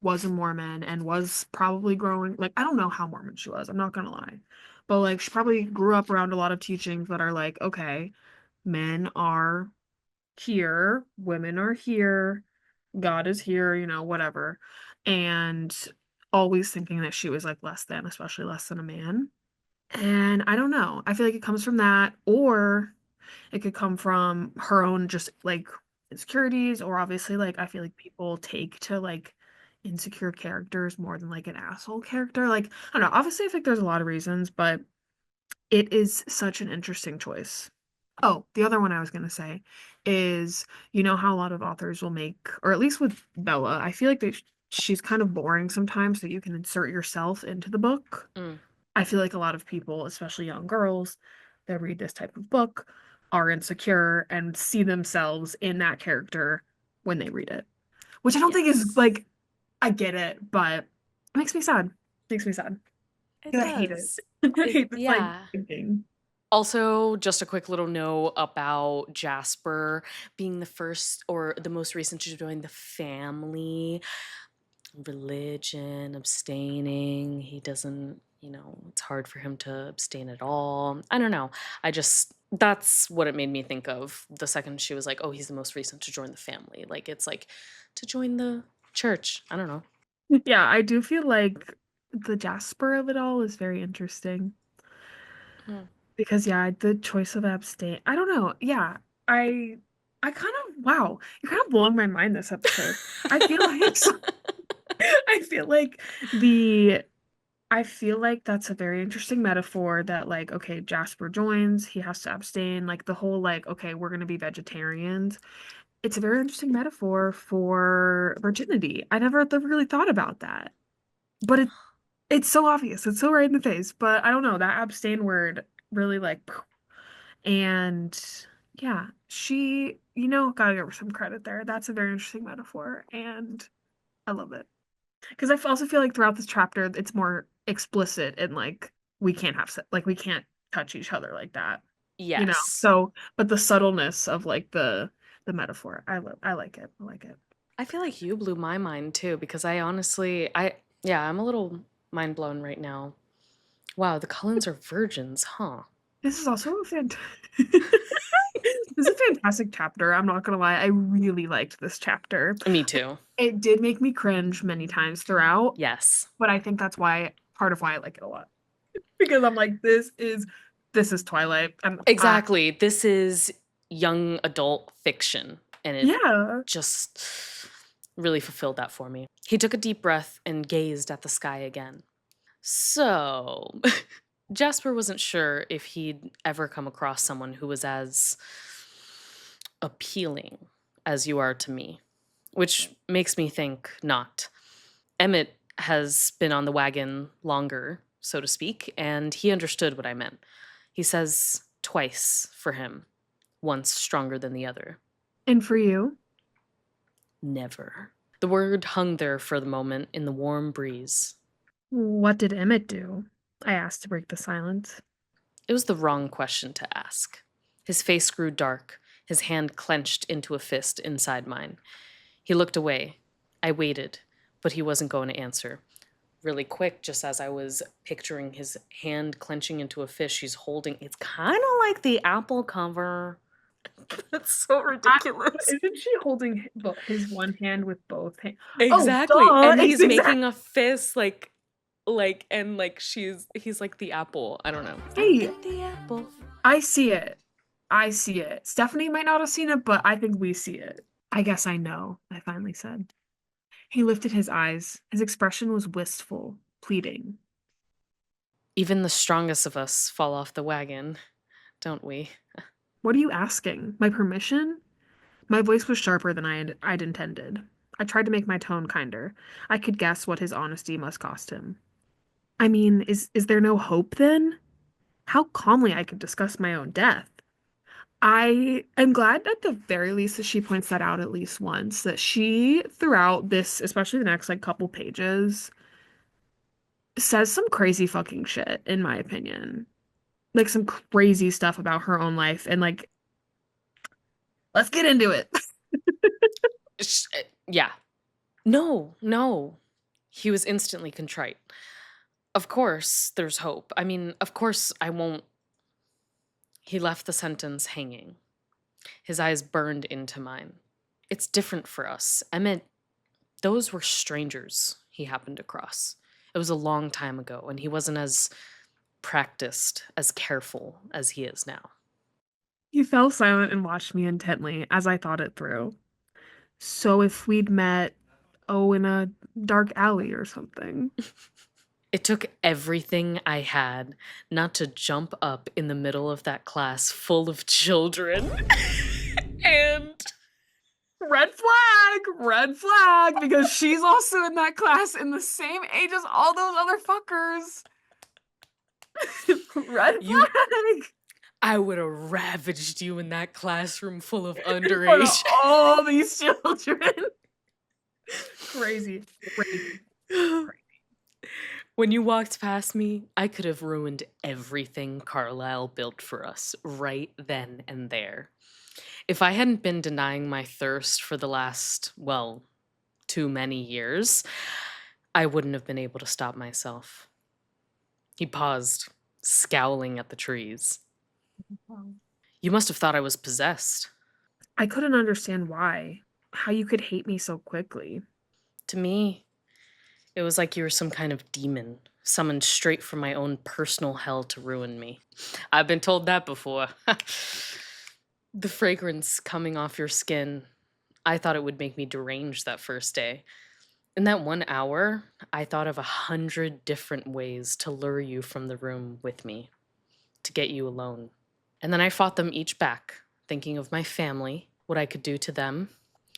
was a Mormon and was probably growing like I don't know how Mormon she was, I'm not gonna lie. But like she probably grew up around a lot of teachings that are like, okay, men are here, women are here, God is here, whatever. And always thinking that she was like less than, especially less than a man. And I don't know. I feel like it comes from that, or it could come from her own just like insecurities, or obviously, like, I feel like people take to like insecure characters more than like an asshole character. Like, I don't know. Obviously, I think there's a lot of reasons, but it is such an interesting choice. Oh, the other one I was gonna say is, you know how a lot of authors will make, or at least with Bella, I feel like she's kind of boring sometimes, so you can insert yourself into the book. Mm, I feel like a lot of people, especially young girls, that read this type of book are insecure and see themselves in that character when they read it, which I don't think is yes. like, I get it, but it makes me sad. Makes me sad. It 'Cause I hate it. does. I hate this like Yeah. thinking. Also, just a quick little note about Jasper being the first or the most recent to join the family. Religion, abstaining. He doesn't. it's hard for him to abstain at all. I don't know. That's what it made me think of the second she was like, oh, he's the most recent to join the family. Like, it's like to join the church. I don't know. Yeah, I do feel like the Jasper of it all is very interesting. Hmm. Because yeah, the choice of abstain. I don't know. Yeah, I I kind of wow, you're kind of blowing my mind this episode. I feel like I feel like the I feel like that's a very interesting metaphor that like okay, Jasper joins, he has to abstain, like the whole like okay, we're going to be vegetarians. It's a very interesting metaphor for virginity. I never really thought about that. But it's so obvious. It's so right in the face, but I don't know, that abstain word really like and yeah, gotta give her some credit there. That's a very interesting metaphor, and I love it. Because also feel like throughout this chapter, it's more explicit and like we can't have like we can't touch each other like that, you know. Yes. So, but the subtleness of like the metaphor, I like it. I like it. I feel like you blew my mind too, because yeah, I'm a little mind blown right now. Wow, the Cullens are virgins, huh? This is also a this is a fantastic chapter. I'm not gonna lie, I really liked this chapter. Me too. It did make me cringe many times throughout. Yes. But I think that's why part of why I like it a lot. Because I'm like, this is Twilight. And Exactly. This is young adult fiction, and it yeah. just really fulfilled that for me. He took a deep breath and gazed at the sky again. So, Jasper wasn't sure if he'd ever come across someone who was as appealing as you are to me, which makes me think not. Emmett has been on the wagon longer, so to speak, and he understood what I meant. He says twice for him, once stronger than the other. And for you, Never. The word hung there for the moment in the warm breeze. what did Emmett do? I asked to break the silence. It was the wrong question to ask. His face grew dark, his hand clenched into a fist inside mine. He looked away. I waited, but he wasn't going to answer. Really quick, just as I was picturing his hand clenching into a fist she's holding, it's kind of like the Apple cover. That's so ridiculous. Isn't she holding his one hand with both hands? Oh, Exactly. duh. And It's he's exactly. making a fist and like he's like the apple. I don't know. Look Hey, at the apple. I see it. I see it. Stephenie might not have seen it, but I think we see it. I guess I know, I finally said. He lifted his eyes. His expression was wistful, pleading. Even the strongest of us fall off the wagon, don't we? What are you asking? My permission? My voice was sharper than I'd intended. I tried to make my tone kinder. I could guess what his honesty must cost him. I mean, is there no hope then? How calmly I could discuss my own death. I am glad at the very least that she points that out at least once, that she throughout this, especially the next like couple pages, says some crazy fucking shit, in my opinion. Like some crazy stuff about her own life and like let's get into it. Yeah. No, no. He was instantly contrite. Of course, there's hope. I mean, of course, I won't. He left the sentence hanging. His eyes burned into mine. It's different for us. Emmett, those were strangers he happened across. It was a long time ago, and he wasn't as practiced, as careful as he is now. He fell silent and watched me intently as I thought it through. So if we'd met, oh, in a dark alley or something. It took everything I had not to jump up in the middle of that class full of children. And Red flag, because she's also in that class in the same age as all those other fuckers. Red you flag. I would have ravaged you in that classroom full of In front of underage. all these children. Crazy. Crazy. When you walked past me, I could have ruined everything Carlisle built for us right then and there. If I hadn't been denying my thirst for the last, well, too many years, I wouldn't have been able to stop myself. He paused, scowling at the trees. Wow. You must have thought I was possessed. I couldn't understand why, how you could hate me so quickly. To me, it was like you were some kind of demon, summoned straight from my own personal hell to ruin me. I've been told that before. The fragrance coming off your skin, I thought it would make me deranged that first day. In that 1 hour, I thought of 100 different ways to lure you from the room with me, to get you alone. And then I fought them each back, thinking of my family, what I could do to them.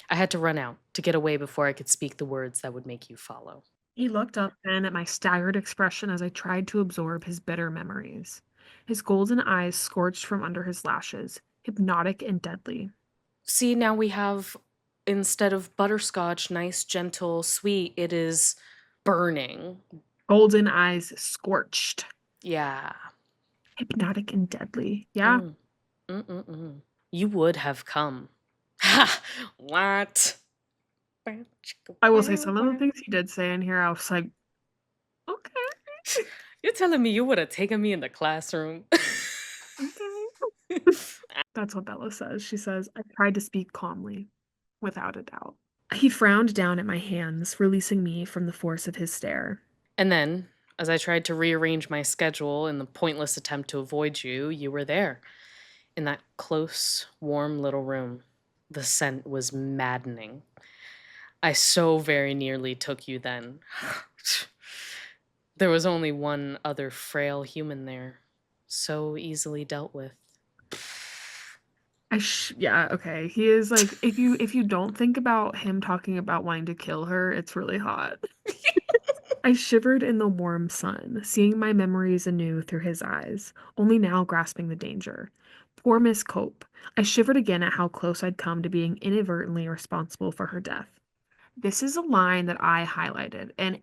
I had to run out to get away before I could speak the words that would make you follow. He looked up then at my staggered expression as I tried to absorb his bitter memories. His golden eyes scorched from under his lashes, hypnotic and deadly. See, now we have, instead of butterscotch, nice, gentle, sweet, it is burning. Golden eyes scorched, Yeah. hypnotic and deadly. Yeah, Mm. Mm-mm-mm. You would have come. Ha! What? I will say some of the things he did say in here, I was like, okay, You're telling me you would have taken me in the classroom? okay. That's what Bella says. She says, I tried to speak calmly, without a doubt. He frowned down at my hands, releasing me from the force of his stare. And then, as I tried to rearrange my schedule in the pointless attempt to avoid you, you were there, in that close, warm little room. The scent was maddening. I so very nearly took you then. There was only one other frail human there, so easily dealt with. Yeah, okay. He is like if you don't think about him talking about wanting to kill her, it's really hot. I shivered in the warm sun, seeing my memories anew through his eyes, only now grasping the danger. Poor Miss Cope. I shivered again at how close I'd come to being inadvertently responsible for her death. This is a line that I highlighted, and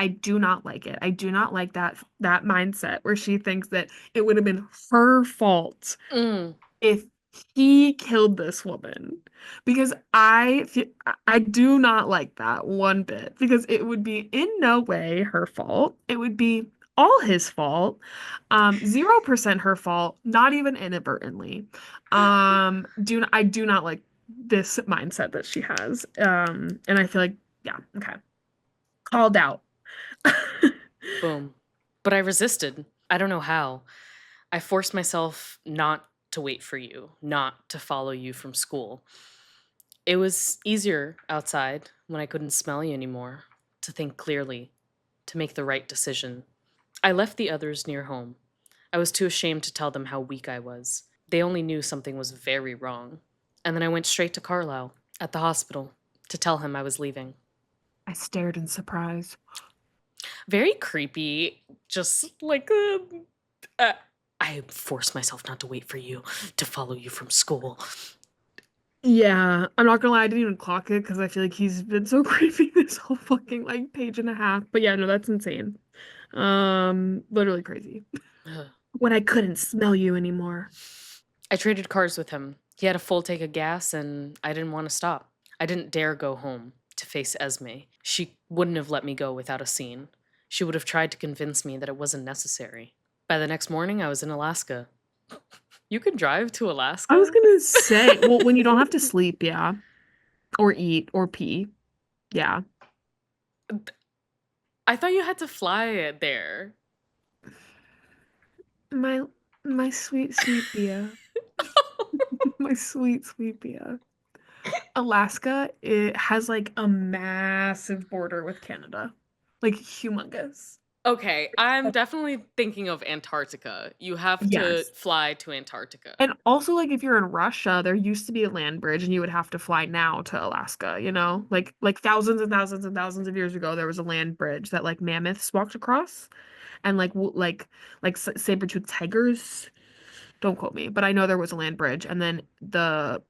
I do not like it. I do not like that mindset where she thinks that it would have been her fault Mm. if he killed this woman, because I do not like that one bit, because it would be in no way her fault. It would be all his fault. 0% her fault, not even inadvertently. I do not like this mindset that she has. And I feel like, yeah, okay. Called out. Boom. But I resisted. I don't know how. I forced myself not to wait for you, not to follow you from school. It was easier outside when I couldn't smell you anymore, to think clearly, to make the right decision. I left the others near home. I was too ashamed to tell them how weak I was. They only knew something was very wrong. And then I went straight to Carlisle at the hospital to tell him I was leaving. I stared in surprise. Very creepy, just like uh, I forced myself not to wait for you, to follow you from school. Yeah, I'm not gonna lie, I didn't even clock it because I feel like he's been so creepy this whole fucking like page and a half. But yeah, no, that's insane. Literally crazy. Ugh. When I couldn't smell you anymore. I traded cars with him. He had a full tank of gas, and I didn't want to stop. I didn't dare go home to face Esme. She wouldn't have let me go without a scene. She would have tried to convince me that it wasn't necessary. By the next morning, I was in Alaska. You can drive to I was Alaska? gonna say, well, when you don't have to sleep, yeah, or eat or pee, yeah. I thought you had to fly it there. My my sweet sweet Bia, my sweet sweet Bia. Alaska, it has like a massive border with Canada, like humongous. Okay, I'm definitely thinking of Antarctica. You have to Yes. fly to Antarctica. And also, like, if you're in Russia, there used to be a land bridge, and you would have to fly now to Alaska, you know? Like thousands and thousands and thousands of years ago, there was a land bridge that like mammoths walked across, and like saber-toothed tigers. Don't quote me, but I know there was a land bridge, and then the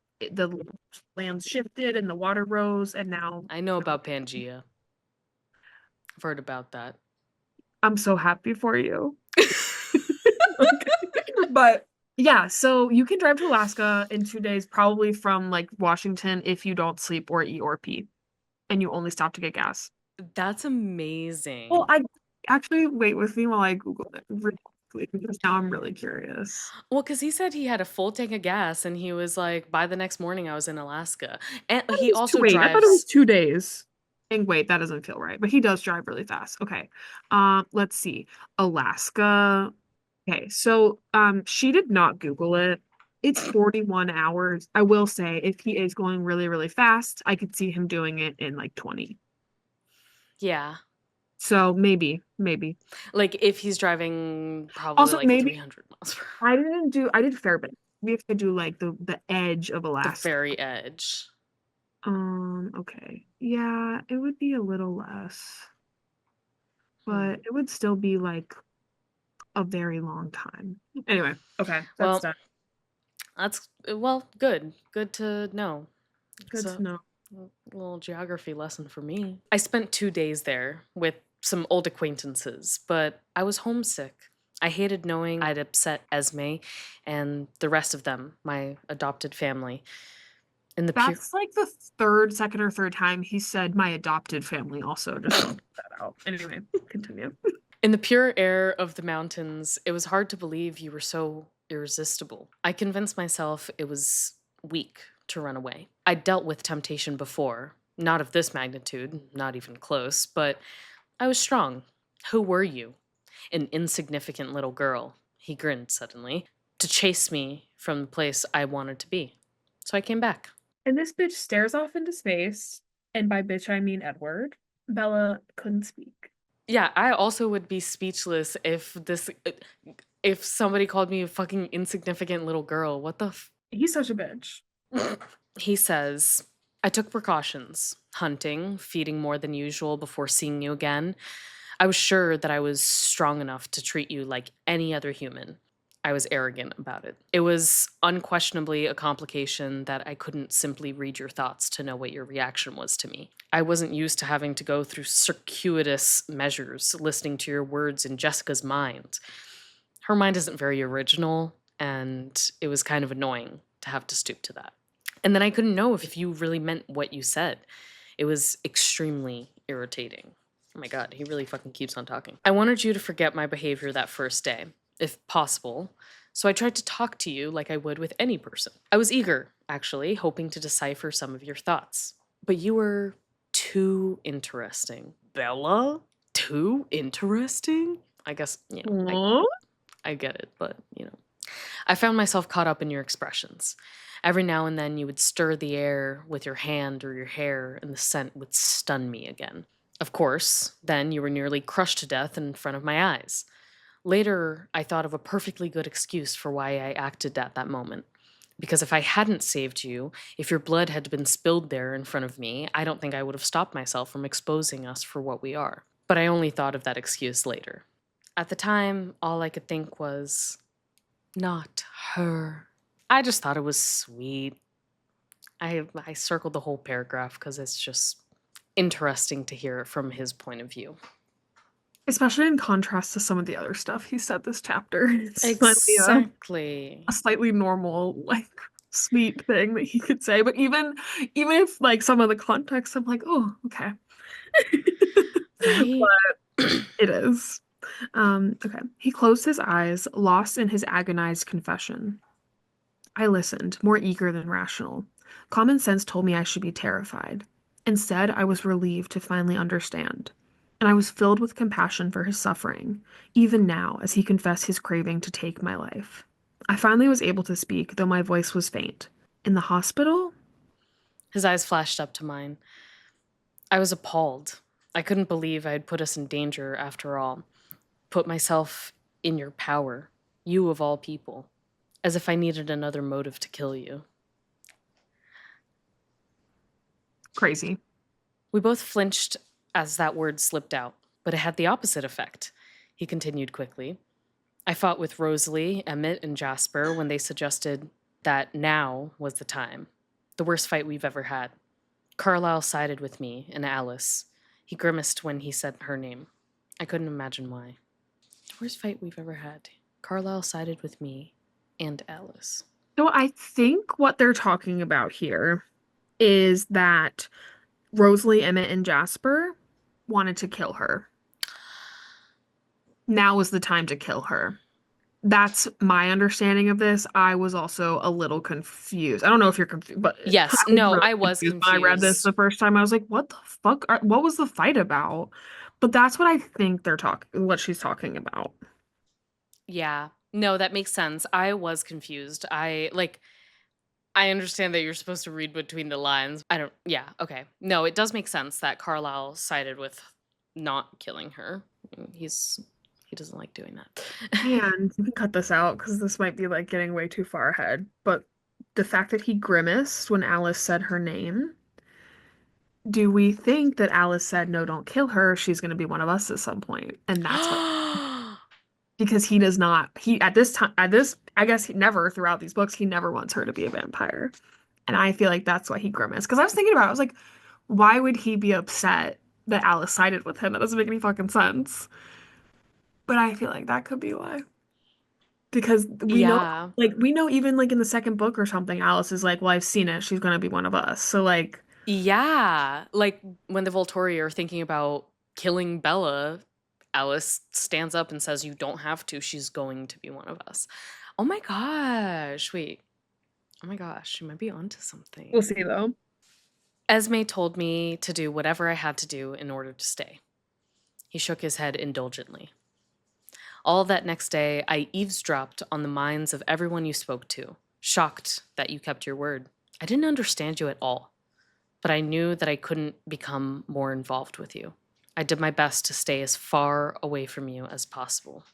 lands shifted and the water rose, and now, I know about Pangea. I've heard about that. I'm so happy for you. Okay. But yeah, so you can drive to Alaska in 2 days, probably from like Washington, if you don't sleep or eat or pee, and you only stop to get gas. That's Well, amazing. Actually, wait with me while I Google it really quickly because now I'm really curious. Well, because he said he had a full tank of gas and he was like, by the next morning, I was in Alaska. And I thought it he was two, also wait, I thought it was drives 2 days. And wait, that doesn't feel right. But he does drive really fast. Okay. Let's see. Alaska. Okay, so she did not Google it. It's 41 hours. I will say if he is going really, really fast, I could see him doing it in like 20. yeah. So maybe. Like if he's driving probably Also, like maybe 300 miles per hour. I did Fairbanks. We have to do like the edge of The Alaska. very edge. Okay. Yeah, it would be a little less, Hmm. but it would still be like a very long time. Anyway, okay, that's Well, done. that's well, good. Good to know. It's Good to know. a little geography lesson for me. I spent 2 days there with some old acquaintances, but I was homesick. I hated knowing I'd upset Esme and the rest of them, my adopted family. In the pure That's like the second or third time he said my adopted family also, just so I'll put that out. Anyway, continue. in the pure air of the mountains, it was hard to believe you were so irresistible. I convinced myself it was weak to run away. I'd dealt with temptation before, not of this magnitude, not even close, but I was strong. Who were you? An insignificant little girl, he grinned suddenly, to chase me from the place I wanted to be. So I came back. And this bitch stares off into space, and by bitch I mean Edward. Bella couldn't speak. Yeah, I also would be speechless if somebody called me a fucking insignificant little girl. What the He's such a bitch. He says, I took precautions, hunting, feeding more than usual before seeing you again. I was sure that I was strong enough to treat you like any other human. I was arrogant about it. It was unquestionably a complication that I couldn't simply read your thoughts to know what your reaction was to me. I wasn't used to having to go through circuitous measures, listening to your words in Jessica's mind. Her mind isn't very original, and it was kind of annoying to have to stoop to that. And then I couldn't know if you really meant what you said. It was extremely irritating. Oh my god, he really fucking keeps on talking. I wanted you to forget my behavior that first day, if possible, so I tried to talk to you like I would with any person. I was eager, actually, hoping to decipher some of your thoughts. But you were too interesting. Bella? Too interesting? I guess, Aww. I get it, but, I found myself caught up in your expressions. Every now and then you would stir the air with your hand or your hair, and the scent would stun me again. Of course, then you were nearly crushed to death in front of my eyes. Later, I thought of a perfectly good excuse for why I acted at that moment. Because if I hadn't saved you, if your blood had been spilled there in front of me, I don't think I would have stopped myself from exposing us for what we are. But I only thought of that excuse later. At the time, all I could think was, not her. I just thought it was sweet. I circled the whole paragraph because it's just interesting to hear it from his point of view. Especially in contrast to some of the other stuff he said this chapter. It's slightly Exactly. a slightly normal, like sweet thing that he could say. But even if like some of the context, I'm like, oh, okay. Right? But it is. Okay. He closed his eyes, lost in his agonized confession. I listened, more eager than rational. Common sense told me I should be terrified. Instead, I was relieved to finally understand. And I was filled with compassion for his suffering, even now as he confessed his craving to take my life. I finally was able to speak, though my voice was faint. In the hospital? His eyes flashed up to mine. I was appalled. I couldn't believe I had put us in danger after all. Put myself in your power, you of all people, as if I needed another motive to kill you. Crazy. We both flinched as that word slipped out, but it had the opposite effect. He continued quickly. I fought with Rosalie, Emmett, and Jasper when they suggested that now was the time. The worst fight we've ever had. Carlisle sided with me and Alice. He grimaced when he said her name. I couldn't imagine why. The worst fight we've ever had. Carlisle sided with me and Alice. So I think what they're talking about here is that Rosalie, Emmett, and Jasper wanted to kill her. now is the time to kill her. That's my understanding of this. I was also a little confused. I don't know if you're confused, but I Yes, was no, really I was confused when I read this confused. the first time. I was like, what the fuck? What was the fight about? But that's what I think what she's talking about. Yeah. No, that makes sense. I was confused. I understand that you're supposed to read between the lines. I don't yeah, okay. No, it does make sense that Carlisle sided with not killing her. He doesn't like doing that. And you can cut this out because this might be like getting way too far ahead. But the fact that he grimaced when Alice said her name, do we think that Alice said, no, don't kill her? She's going to be one of us at some point. And that's what, because he does not, he at this time, I guess he never throughout these books, he never wants her to be a vampire. And I feel like that's why he grimaced. Because I was thinking about it, I was like, why would he be upset that Alice sided with him? That doesn't make any fucking sense. But I feel like that could be why. Because Yeah. we know even like in the second book or something, Alice is like, well, I've seen it. She's gonna be one of us. So like, Yeah. Like when the Volturi are thinking about killing Bella, Alice stands up and says, "You don't have to. She's going to be one of us." Oh my gosh. Wait. Oh my gosh. She might be onto we'll something. see though. Esme told me to do whatever I had to do in order to stay. He shook his head indulgently. All that next day, I eavesdropped on the minds of everyone you spoke to, shocked that you kept your word. I didn't understand you at all, but I knew that I couldn't become more involved with you. I did my best to stay as far away from you as possible.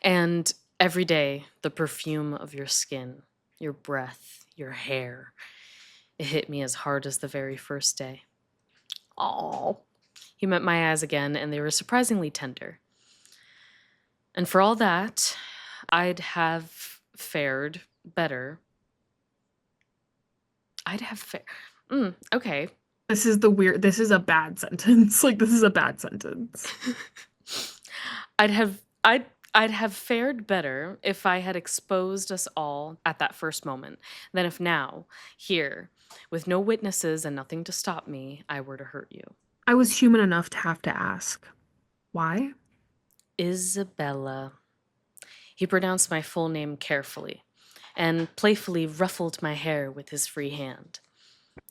And every day, the perfume of your skin, your breath, your hair, it hit me as hard as the very first day. Oh. He met my eyes again, and they were surprisingly tender. And for all that, I'd have fared better. I'd have fared. Okay. This is a bad sentence. Like this is a bad sentence. I'd have I'd I'd have fared better if I had exposed us all at that first moment than if now, here, with no witnesses and nothing to stop me, I were to hurt you. I was human enough to have to ask, why? Isabella. He pronounced my full name carefully and playfully ruffled my hair with his free hand.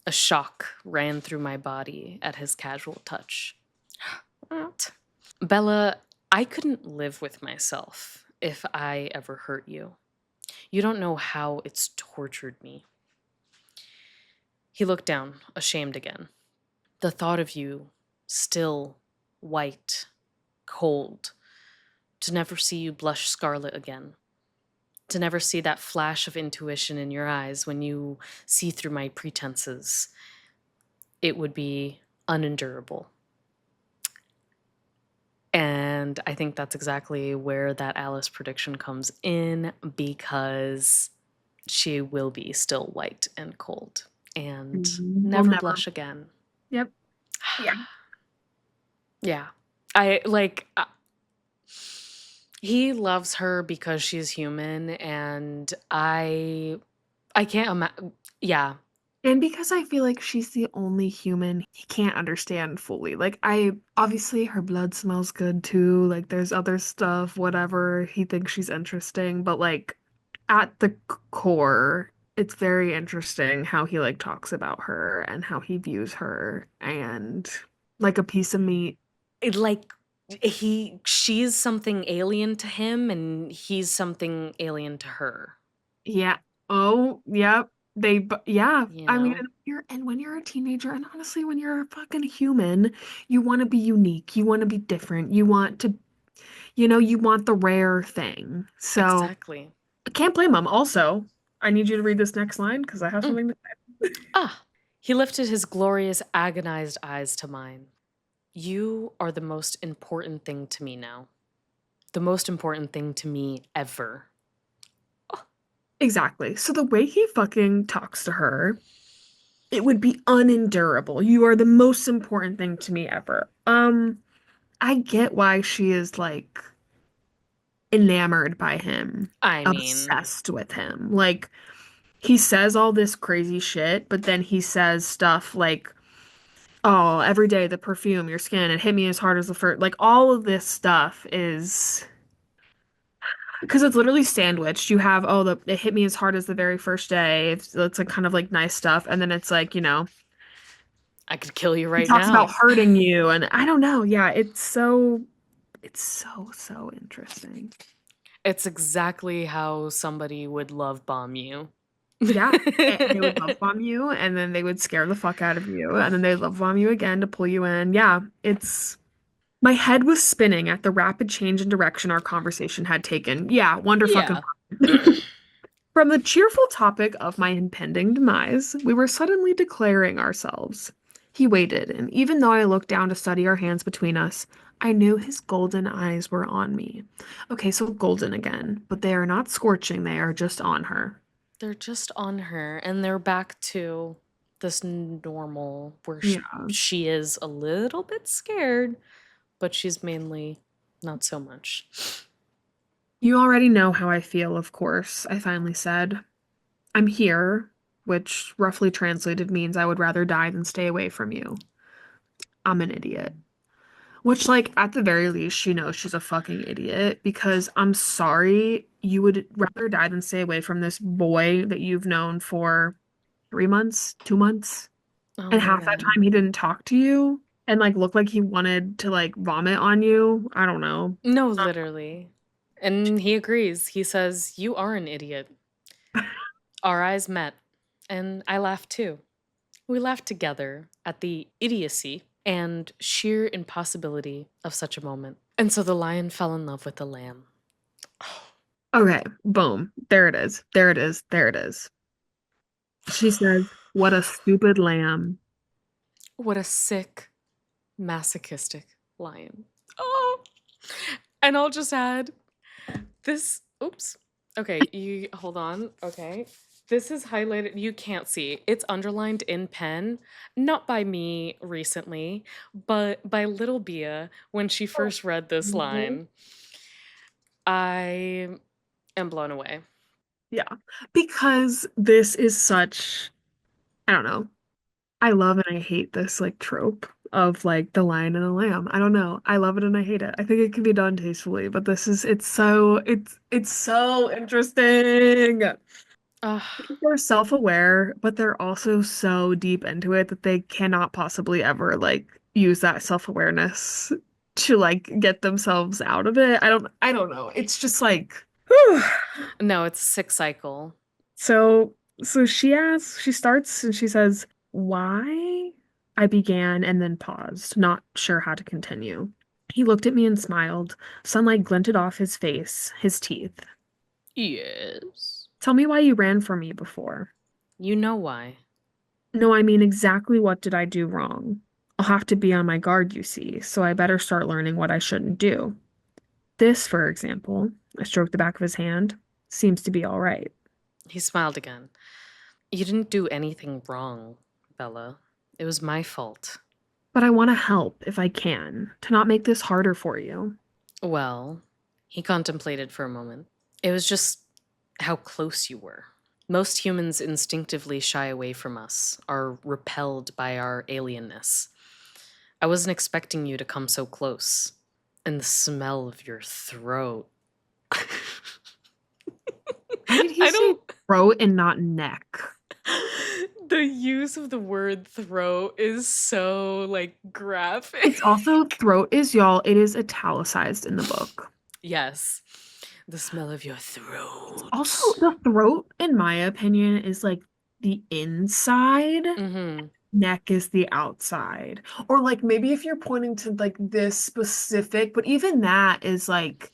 A shock ran through my body at his casual touch. What? Bella, I couldn't live with myself if I ever hurt you. You don't know how it's tortured me. He looked down, ashamed again. The thought of you, still, white, cold, to never see you blush scarlet again, to never see that flash of intuition in your eyes when you see through my pretenses, it would be unendurable. And I think that's exactly where that Alice prediction comes in because she will be still white and cold and We'll never never. blush again. Yep. Yeah. Yeah. I like he loves her because she's human and I can't imagine. Yeah. And because I feel like she's the only human he can't understand fully. Like I obviously her blood smells good too. Like there's other stuff, whatever. He thinks she's interesting, but like at the core, it's very interesting how he like talks about her and how he views her and like a piece of meat. Like she's something alien to him and he's something alien to her, Yeah. Oh, yep. Yeah. you I mean, know? and when you're a teenager, and honestly, when you're a fucking human, you want to be unique. You want to be different. You want to, you want the rare thing. So Exactly. I can't blame him. Also, I need you to read this next line because I have Mm. something to say. Ah. He lifted his glorious agonized eyes to mine. You are the most important thing to me now. The most important thing to me ever. Exactly. So the way he fucking talks to her, it would be unendurable. You are the most important thing to me ever. I get why she is like enamored by him, I mean, obsessed with him. Like he says all this crazy shit, but then he says stuff like Oh, every day, the perfume, your skin, it hit me as hard as the first. Like all of this stuff is because it's literally sandwiched. You have, oh, it hit me as hard as the very first day. It's like kind of like nice stuff. And then it's like, I could kill you he right talks about now. hurting you. And I don't know. Yeah, it's so interesting. It's exactly how somebody would love bomb you. Yeah. They would love bomb you and then they would scare the fuck out of you. And then they'd love bomb you again to pull you in. Yeah, my head was spinning at the rapid change in direction our conversation had taken. Yeah, wonder fucking. Yeah. From the cheerful topic of my impending demise, we were suddenly declaring ourselves. He waited, and even though I looked down to study our hands between us, I knew his golden eyes were on me. Okay, so golden again, but they are not scorching, they are just on her. They're just on her and they're back to this normal where Yeah. she is a little bit scared, but she's mainly not so much. You already know how I feel, of course, I finally said. I'm here, which roughly translated means I would rather die than stay away from you. I'm an idiot. Which, like, at the very least, she knows she's a fucking idiot because I'm sorry, you would rather die than stay away from this boy that you've known for 3 months, 2 months, Oh and half that man. time he didn't talk to you and like looked like he wanted to like vomit on you. I don't know. No, literally. And he agrees. He says, "You are an idiot." Our eyes met, and I laughed too. We laughed together at the idiocy and sheer impossibility of such a moment. And so the lion fell in love with the lamb. Okay, boom. There it is. There it is. There it is. She says, "What a stupid lamb." What a sick, masochistic lion. Oh, and I'll just add this. Oops. Okay, you hold on. Okay. This is highlighted. You can't see. It's underlined in pen, not by me recently, but by little Bia when she Oh. first read this Mhm. line. I am blown away. Yeah, because this is such, I don't know. I love and I hate this like trope of like the lion and the lamb. I don't know. I love it and I hate it. I think it can be done tastefully, but this is it's so interesting. Ugh. They're self-aware, but they're also so deep into it that they cannot possibly ever like use that self-awareness to like get themselves out of it. I don't know. It's just like whew. No, it's a sick cycle. So, she starts and she says, "Why?" I began and then paused, not sure how to continue. He looked at me and smiled. Sunlight glinted off his face, his teeth. Yes. "Tell me why you ran from me before." You know why. "No, I mean exactly what did I do wrong? I'll have to be on my guard, you see, so I better start learning what I shouldn't do. This, for example," I stroked the back of his hand, "seems to be all right." He smiled again. You didn't do anything wrong, Bella. It was my fault. "But I want to help if I can, to not make this harder for you." Well, he contemplated for a moment. It was just how close you were. Most humans instinctively shy away from us, are repelled by our alienness. I wasn't expecting you to come so close. And the smell of your throat. Why did he I say don't. throat and not neck? The use of the word throat is so like graphic. It's also throat is y'all, it is italicized in the book. Yes. The smell of your Also, throat. the throat, in my opinion, is like the inside, Mm-hmm. neck is the outside. Or like maybe if you're pointing to like this specific, but even that is like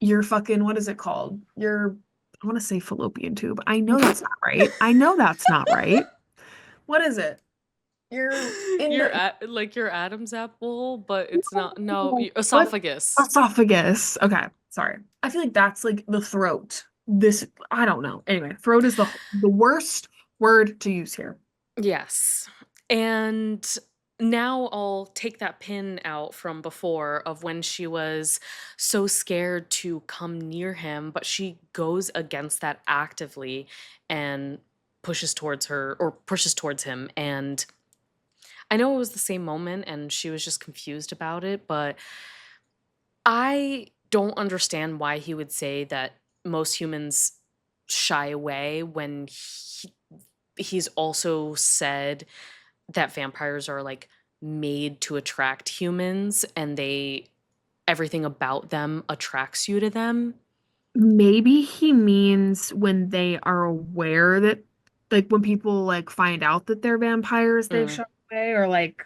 your fucking, what is it called? Your, I want to say fallopian tube. I know that's not right. I know that's not right. What is it? You're in Your the like your Adam's apple, but it's not. No, what? esophagus. Esophagus. Okay, sorry. I feel like that's like the throat. This, I don't know. Anyway, throat is the worst word to use here. Yes. And now I'll take that pin out from before of when she was so scared to come near him, but she goes against that actively and pushes towards her or pushes towards him. And I know it was the same moment and she was just confused about it, but I don't understand why he would say that most humans shy away when he's also said that vampires are like made to attract humans and they everything about them attracts you to them. Maybe he means when they are aware that, like, when people like find out that they're vampires, they've Mm, shot away, or like,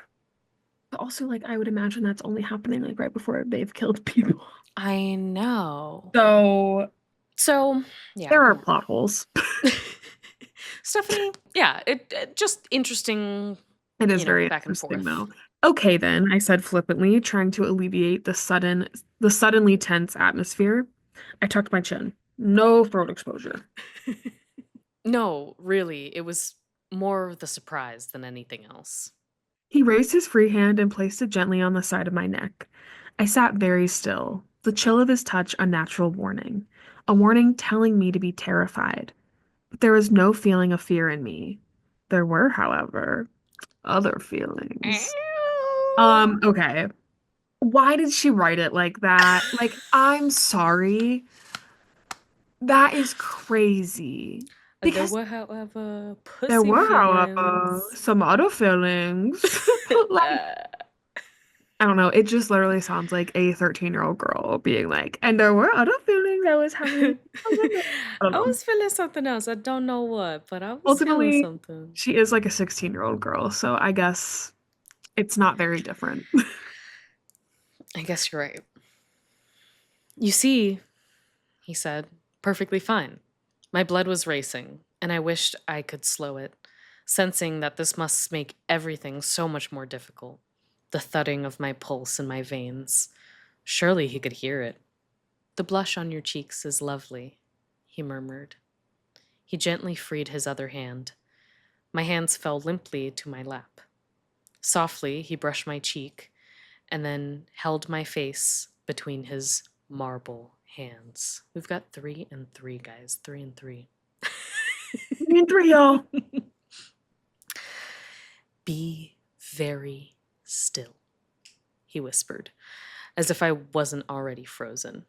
but also like I would imagine that's only happening like right before they've killed people. I know. So So, yeah. there are plot holes. Stephenie, yeah, it just interesting, It is very back and interesting forth. though. Okay then, I said flippantly, trying to alleviate the suddenly tense atmosphere. I tucked my chin. No throat exposure. No, really, it was more the surprise than anything else. He raised his free hand and placed it gently on the side of my neck. I sat very still, the chill of his touch a natural warning, a warning telling me to be terrified. But there was no feeling of fear in me. There were, however, other feelings. Okay. Why did she write it like that? Like, I'm sorry. That is crazy. There Because were, however, there pussy were, however, feelings. some other feelings. Like, I don't know. It just literally sounds like a 13-year-old girl being like, and there were other feelings I was having. I don't I know. was feeling something else. I don't know what, but I was feeling Ultimately, something. she is like a 16-year-old girl, so I guess it's not very different. I guess you're right. You see, he said, perfectly fine. My blood was racing, and I wished I could slow it, sensing that this must make everything so much more difficult. The thudding of my pulse in my veins. Surely he could hear it. The blush on your cheeks is lovely, he murmured. He gently freed his other hand. My hands fell limply to my lap. Softly, he brushed my cheek and then held my face between his marble hands. We've got 3 and 3, guys. 3 and 3. Me and three, y'all. Be very still, he whispered, as if I wasn't already frozen.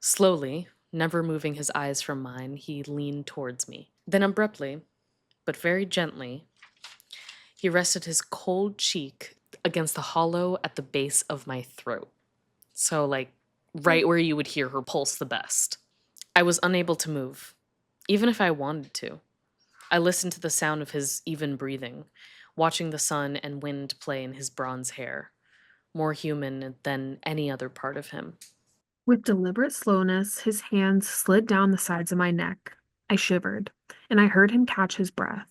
Slowly, never moving his eyes from mine, he leaned towards me. Then abruptly, but very gently, he rested his cold cheek against the hollow at the base of my throat. So, like, right where you would hear her pulse the best. I was unable to move, even if I wanted to. I listened to the sound of his even breathing, watching the sun and wind play in his bronze hair, more human than any other part of him. With deliberate slowness, his hands slid down the sides of my neck. I shivered, and I heard him catch his breath.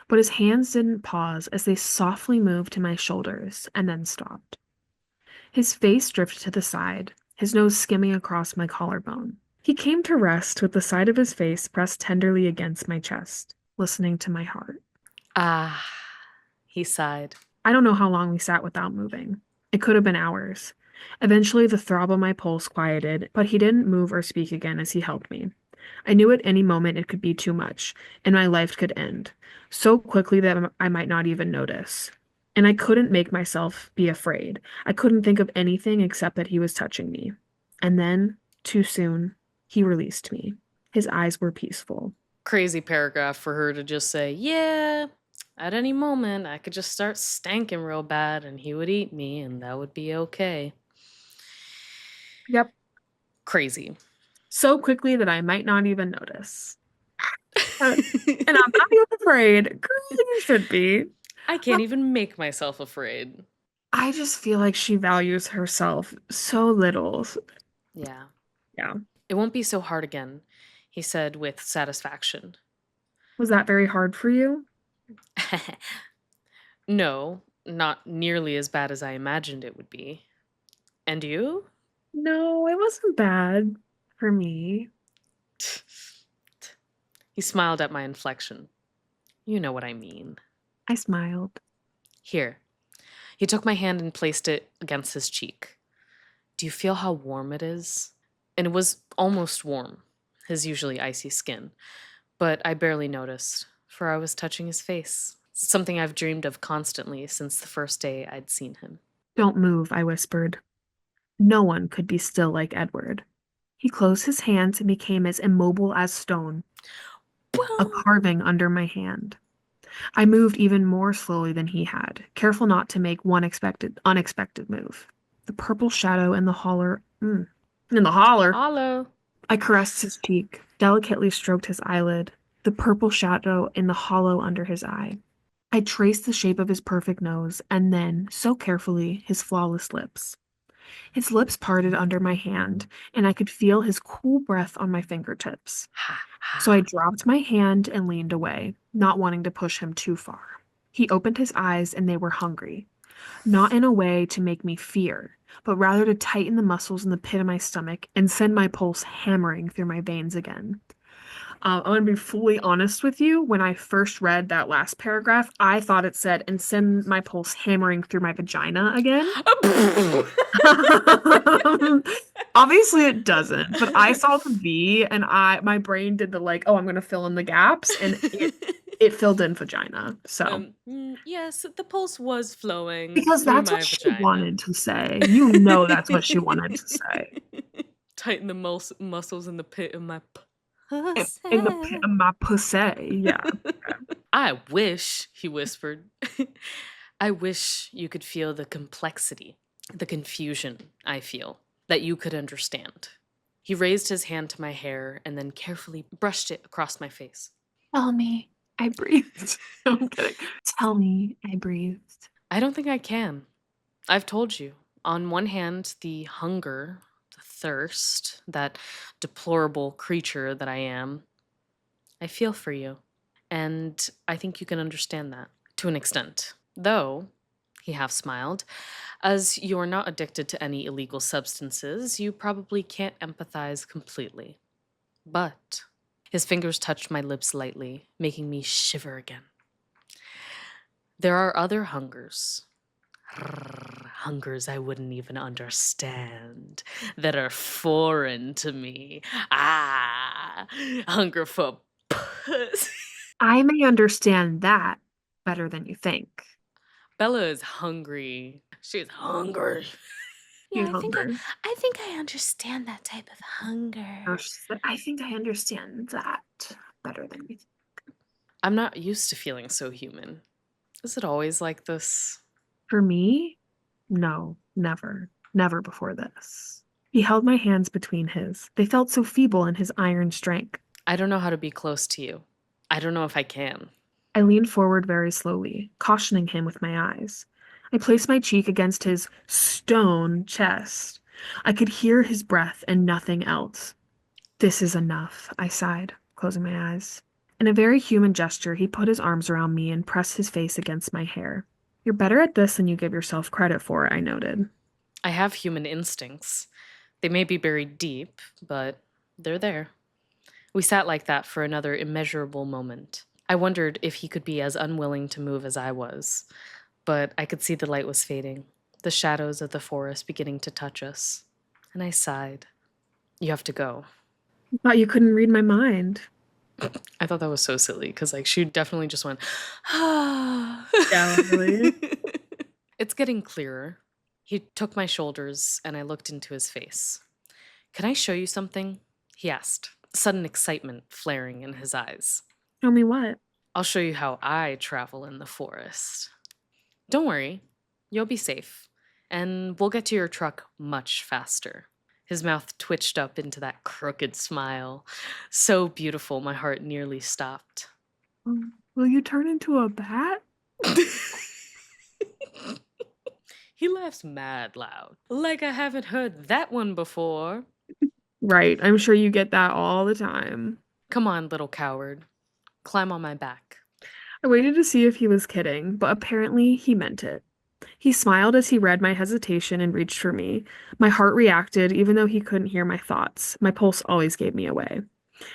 But his hands didn't pause as they softly moved to my shoulders and then stopped. His face drifted to the side, his nose skimming across my collarbone. He came to rest with the side of his face pressed tenderly against my chest, listening to my heart. Ah, he sighed. I don't know how long we sat without moving. It could have been hours. Eventually, the throb of my pulse quieted, but he didn't move or speak again as he helped me. I knew at any moment it could be too much, and my life could end, so quickly that I might not even notice. And I couldn't make myself be afraid. I couldn't think of anything except that he was touching me. And then, too soon, he released me. His eyes were peaceful. Crazy paragraph for her to just say, yeah, at any moment I could just start stanking real bad and he would eat me and that would be okay. Yep. Crazy. So quickly that I might not even notice. And I'm not even afraid. Girl, you should be. I can't But even make myself afraid. I just feel like she values herself so little. Yeah. Yeah. It won't be so hard again, he said with satisfaction. Was that very hard for you? No, not nearly as bad as I imagined it would be. And you? No, it wasn't bad for me. He smiled at my inflection. You know what I mean. I smiled. Here. He took my hand and placed it against his cheek. Do you feel how warm it is? And it was almost warm, his usually icy skin, but I barely noticed, for I was touching his face. something I've dreamed of constantly since the first day I'd seen him. Don't move, I whispered. No one could be still like Edward. He closed his hands and became as immobile as stone, a Boom! carving under my hand. I moved even more slowly than he had, careful not to make one unexpected move. The purple shadow in the holler, in the holler. Hollow. I caressed his cheek, delicately stroked his eyelid, the purple shadow in the hollow under his eye. I traced the shape of his perfect nose, and then, so carefully, his flawless lips. His lips parted under my hand, and I could feel his cool breath on my fingertips. Ha So I ha. dropped my hand and leaned away, not wanting to push him too far. He opened his eyes, and they were hungry, not in a way to make me fear, but rather to tighten the muscles in the pit of my stomach and send my pulse hammering through my veins again. I'm going to be fully honest with you. When I first read that last paragraph, I thought it said, and send my pulse hammering through my vagina again. Obviously it doesn't, but I saw the V and my brain did the like, oh, I'm gonna fill in the gaps, and it filled in vagina. So Yes, the pulse was flowing because through that's what my she vagina. wanted to say. You know that's what she wanted to say. Tighten the muscles in the pit of my In the pit pussy. of my pussy. Yeah. I wish, he whispered. I wish you could feel the complexity, the confusion I feel, that you could understand. He raised his hand to my hair and then carefully brushed it across my face. Tell me I breathed. I'm kidding. Tell me I breathed. I don't think I can. I've told you. On one hand, the hunger, the thirst, that deplorable creature that I am, I feel for you. And I think you can understand that to an extent. Though, he half smiled, as you're not addicted to any illegal substances, you probably can't empathize completely. But his fingers touched my lips lightly, making me shiver again. There are other hungers. Hungers I wouldn't even understand, that are foreign to me. Ah, hunger for pussy. I may understand that better than you think. Bella is hungry. She's hungry. Yeah, You hunger. I think I understand that type of hunger. I think I understand that better than you think. I'm not used to feeling so human. Is it always like this? For me, no, never, never before this. He held my hands between his. They felt so feeble in his iron strength. I don't know how to be close to you. I don't know if I can. I leaned forward very slowly, cautioning him with my eyes. I placed my cheek against his stone chest. I could hear his breath and nothing else. This is enough, I sighed, closing my eyes. In a very human gesture, he put his arms around me and pressed his face against my hair. You're better at this than you give yourself credit for, I noted. I have human instincts. They may be buried deep, but they're there. We sat like that for another immeasurable moment. I wondered if he could be as unwilling to move as I was, but I could see the light was fading, the shadows of the forest beginning to touch us. And I sighed. You have to go. Thought you couldn't read my mind. I thought that was so silly because, like, she definitely just went, ah. Yeah, literally. It's getting clearer. He took my shoulders and I looked into his face. Can I show you something? He asked, sudden excitement flaring in his eyes. Show me what? I'll show you how I travel in the forest. Don't worry, you'll be safe, and we'll get to your truck much faster. His mouth twitched up into that crooked smile. So beautiful, my heart nearly stopped. Will you turn into a bat? He laughs mad loud, like I haven't heard that one before. Right, I'm sure you get that all the time. Come on, little coward. Climb on my back. I waited to see if he was kidding, but apparently he meant it. He smiled as he read my hesitation and reached for me. My heart reacted, even though he couldn't hear my thoughts. My pulse always gave me away.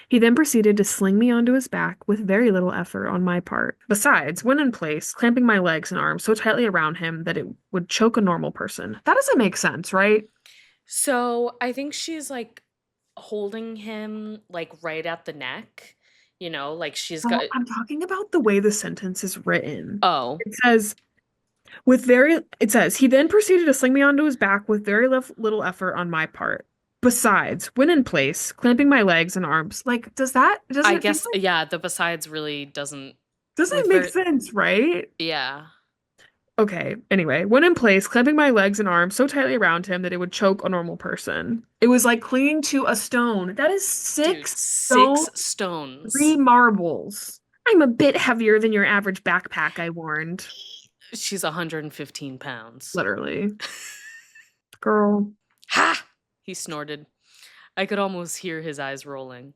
He then proceeded to sling me onto his back with very little effort on my part. Besides, when in place, clamping my legs and arms so tightly around him that it would choke a normal person. That doesn't make sense, right? So I think she's like holding him like right at the neck Like she's got. Oh, I'm talking about the way the sentence is written. Oh, It says, it says, he then proceeded to sling me onto his back with very little effort on my part. Besides, when in place, clamping my legs and arms, like, I doesn't it feel guess, like, yeah, the besides really doesn't, doesn't with make very, sense, right? yeah. Okay, anyway, when in place, clamping my legs and arms so tightly around him that it would choke a normal person. It was like clinging to a stone. That is Dude, six stone, six three stones. marbles. I'm a bit heavier than your average backpack, I warned. She's 115 pounds. Literally. Girl. Ha! He snorted. I could almost hear his eyes rolling.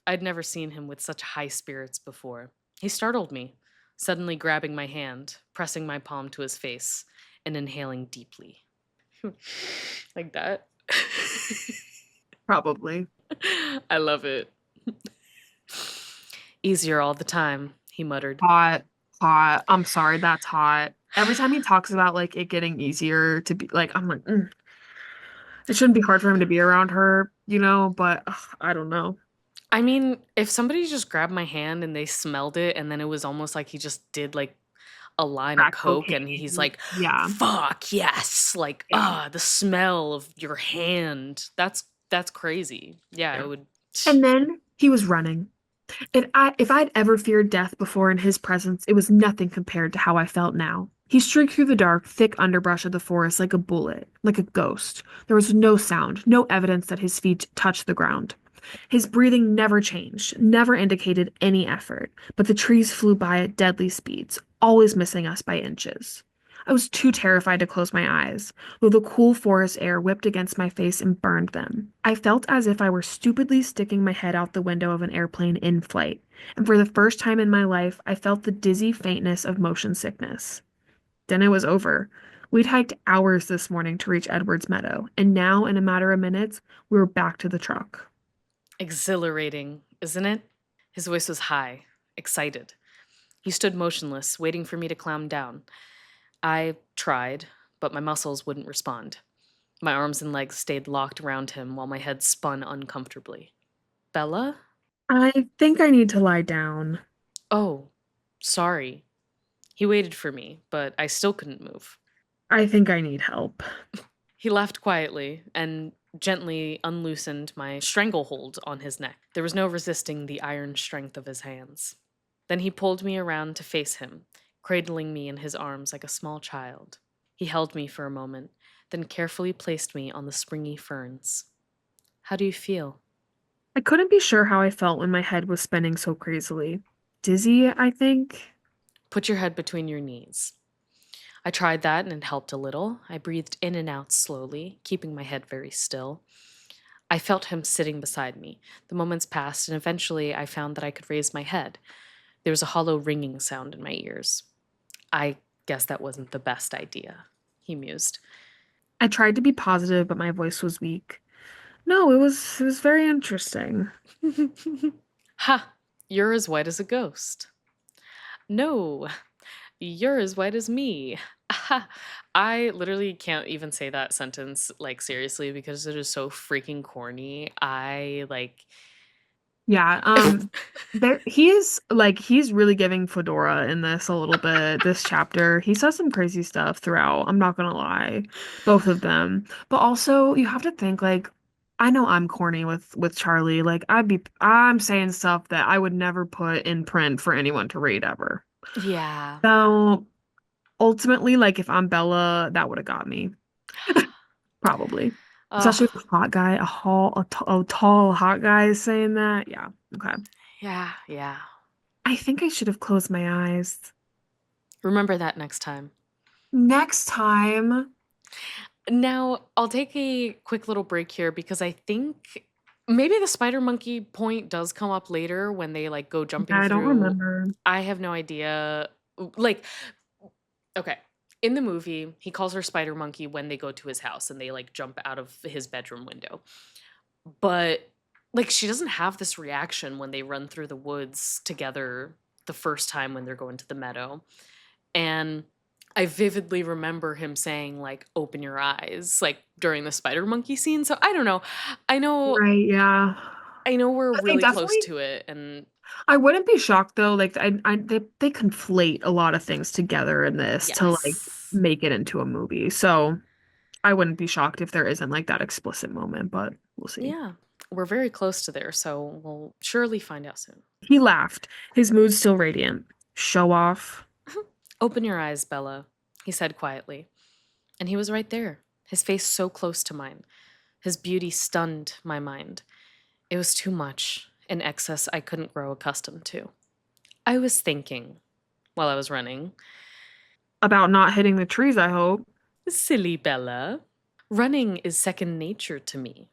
I'd never seen him with such high spirits before. He startled me, suddenly grabbing my hand, pressing my palm to his face, and inhaling deeply. Like that. Probably. I love it. Easier all the time, he muttered. Hot, hot. I'm sorry, that's hot. Every time he talks about like it getting easier to be like, I'm like, it shouldn't be hard for him to be around her, but ugh, I don't know. I mean, if somebody just grabbed my hand and they smelled it, and then it was almost like he just did like a line of Crack coke and he's cocaine. like, Yeah, fuck, yes. Like, yeah, the smell of your hand. That's crazy. Yeah, yeah. it would. And then he was running. If I'd ever feared death before in his presence, it was nothing compared to how I felt now. He streaked through the dark, thick underbrush of the forest like a bullet, like a ghost. There was no sound, no evidence that his feet touched the ground. His breathing never changed, never indicated any effort, but the trees flew by at deadly speeds, always missing us by inches. I was too terrified to close my eyes, though the cool forest air whipped against my face and burned them. I felt as if I were stupidly sticking my head out the window of an airplane in flight, and for the first time in my life, I felt the dizzy faintness of motion sickness. Then it was over. We'd hiked hours this morning to reach Edward's Meadow, and now, in a matter of minutes, we were back to the truck. Exhilarating, isn't it? His voice was high, excited. He stood motionless, waiting for me to climb down. I tried, but my muscles wouldn't respond. My arms and legs stayed locked around him while my head spun uncomfortably. Bella? I think I need to lie down. Oh, sorry. He waited for me, but I still couldn't move. I think I need help. He laughed quietly and gently unloosened my stranglehold on his neck. There was no resisting the iron strength of his hands. Then he pulled me around to face him, cradling me in his arms like a small child. He held me for a moment, then carefully placed me on the springy ferns. How do you feel? I couldn't be sure how I felt when my head was spinning so crazily. Dizzy, I think. Put your head between your knees. I tried that and it helped a little. I breathed in and out slowly, keeping my head very still. I felt him sitting beside me. The moments passed, and eventually I found that I could raise my head. There was a hollow ringing sound in my ears. I guess that wasn't the best idea, he mused. I tried to be positive, but my voice was weak. No, it was very interesting. Ha! You're as white as a ghost. No, you're as white as me. Aha. I literally can't even say that sentence like seriously because it is so freaking corny. I like Yeah, he's really giving Fedora in this a little bit, this chapter. He says some crazy stuff throughout, I'm not gonna lie. Both of them. But also you have to think like I know I'm corny with Charlie. Like I'm saying stuff that I would never put in print for anyone to read ever. yeah. So ultimately, like if I'm Bella, that would have got me. Probably. Oh, Especially if a hot guy, a tall hot guy is saying that. Yeah. Okay. yeah, yeah. I think I should have closed my eyes. Remember that next time. Next time. Now, I'll take a quick little break here because I think maybe the spider monkey point does come up later when they like go jumping I don't through. remember. I have no idea. Like, okay. In the movie, he calls her spider monkey when they go to his house and they like jump out of his bedroom window. But like she doesn't have this reaction when they run through the woods together the first time when they're going to the meadow. And I vividly remember him saying like open your eyes like during the spider monkey scene. So I don't know. I know Right, yeah. I know we're But they really close definitely to it and I wouldn't be shocked though. Like they conflate a lot of things together in this to like Yes. make it into a movie. So I wouldn't be shocked if there isn't like that explicit moment, but we'll see. Yeah. We're very close to there, so we'll surely find out soon. He laughed, his mood still radiant. Show off. Open your eyes, Bella, he said quietly. And he was right there, his face so close to mine. His beauty stunned my mind. It was too much, an excess I couldn't grow accustomed to. I was thinking, while I was running, About not hitting the trees, I hope. silly Bella. Running is second nature to me.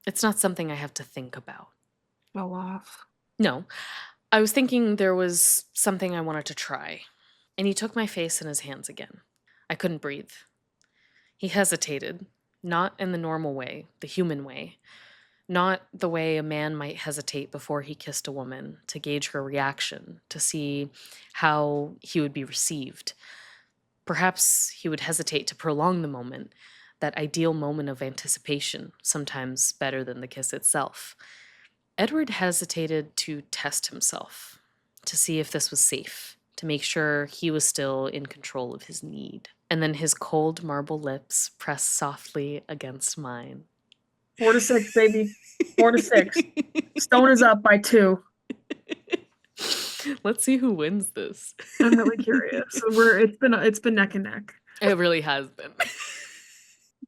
It's not something I have to think about. Show off. No, I was thinking there was something I wanted to try. And he took my face in his hands again. I couldn't breathe. He hesitated, not in the normal way, the human way, not the way a man might hesitate before he kissed a woman to gauge her reaction, to see how he would be received. Perhaps he would hesitate to prolong the moment, that ideal moment of anticipation, sometimes better than the kiss itself. Edward hesitated to test himself, to see if this was safe, to make sure he was still in control of his need. And then his cold marble lips pressed softly against mine. 4-6, baby. 4-6. Stone is up by 2. Let's see who wins this. I'm really curious. So it's been neck and neck. It really has been.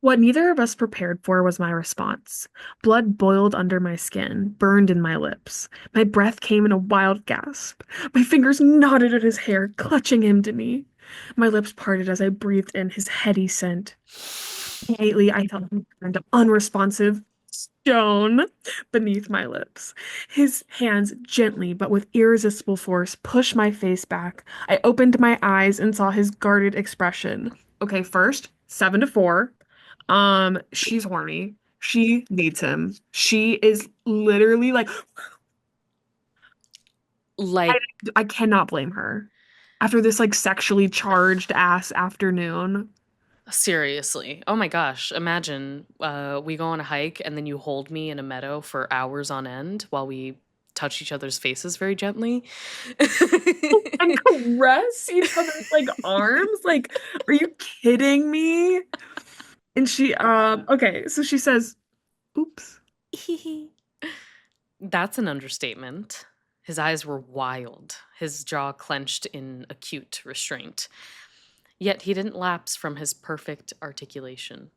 What neither of us prepared for was my response. Blood boiled under my skin, burned in my lips. My breath came in a wild gasp. My fingers knotted at his hair, clutching him to me. My lips parted as I breathed in his heady scent. Immediately, I felt him turn to unresponsive stone beneath my lips. His hands gently but with irresistible force pushed my face back. I opened my eyes and saw his guarded expression. Okay, first, 7-4. She's horny. She needs him. She is literally like I, Like, I cannot blame her. After this like sexually charged ass afternoon. seriously. Oh my gosh. Imagine we go on a hike and then you hold me in a meadow for hours on end while we touch each other's faces very gently. And caress each other's like arms. Like, are you kidding me? And she okay, so she says, oops. That's an understatement. His eyes were wild, his jaw clenched in acute restraint. Yet he didn't lapse from his perfect articulation.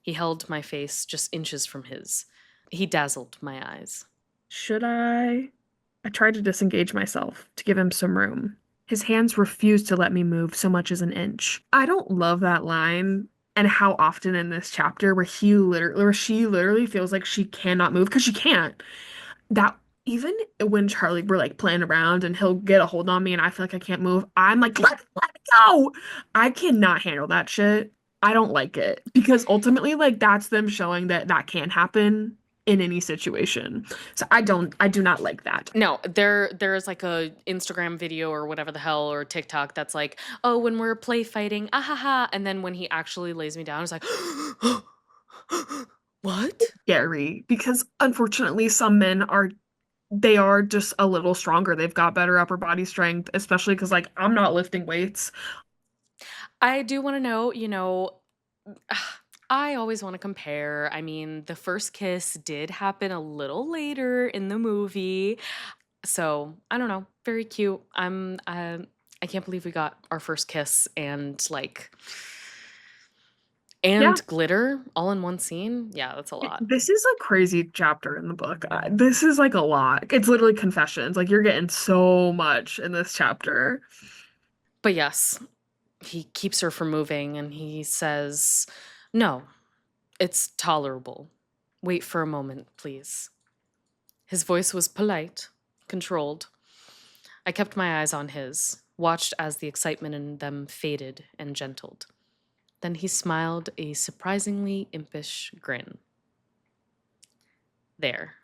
He held my face just inches from his. He dazzled my eyes. Should I? I tried to disengage myself to give him some room. His hands refused to let me move so much as an inch. I don't love that line and how often in this chapter where she literally feels like she cannot move because she can't. That even when Charlie we're like playing around and he'll get a hold on me and I feel like I can't move, I'm like, let it go. I cannot handle that shit. I don't like it because ultimately, like, that's them showing that that can happen in any situation. So I do not like that. No, there's like a Instagram video or whatever the hell or TikTok that's like, oh, when we're play fighting, ah ha ha, and then when he actually lays me down, it's like, what? Scary because unfortunately, some men are they are just a little stronger. They've got better upper body strength, especially because like I'm not lifting weights. I do want to know, I always want to compare. I mean, the first kiss did happen a little later in the movie. So, I don't know. Very cute. I can't believe we got our first kiss and Yeah, glitter all in one scene. Yeah, that's a lot. this is a crazy chapter in the book. This is like a lot. It's literally confessions. Like you're getting so much in this chapter. But yes, he keeps her from moving and he says, "No, it's tolerable. Wait for a moment, please." His voice was polite, controlled. I kept my eyes on his, watched as the excitement in them faded and gentled. Then he smiled a surprisingly impish grin. "There,"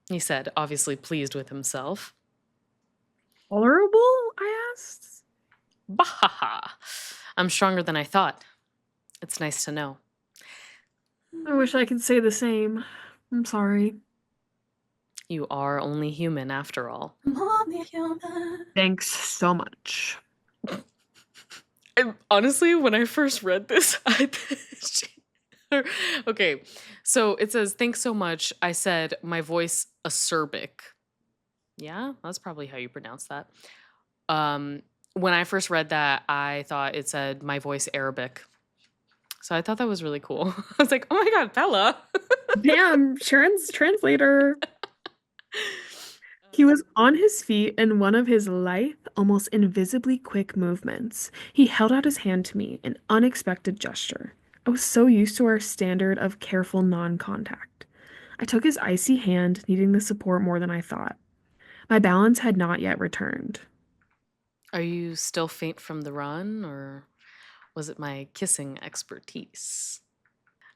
he said, obviously pleased with himself. Tolerable? I asked. Bahaha! I'm stronger than I thought. It's nice to know. I wish I could say the same. I'm sorry. You are only human after all. I'm only human. Thanks so much. And honestly, when I first read this, okay, so it says, "Thanks so much." I said, "My voice acerbic." Yeah, that's probably how you pronounce that. Um, when I first read that, I thought it said, "My voice Arabic." So I thought that was really cool. I was like, "Oh my god, Bella." Damn, translator. He was on his feet in one of his lithe, almost invisibly quick movements. He held out his hand to me, an unexpected gesture. I was so used to our standard of careful non-contact. I took his icy hand, needing the support more than I thought. My balance had not yet returned. Are you still faint from the run, or was it my kissing expertise?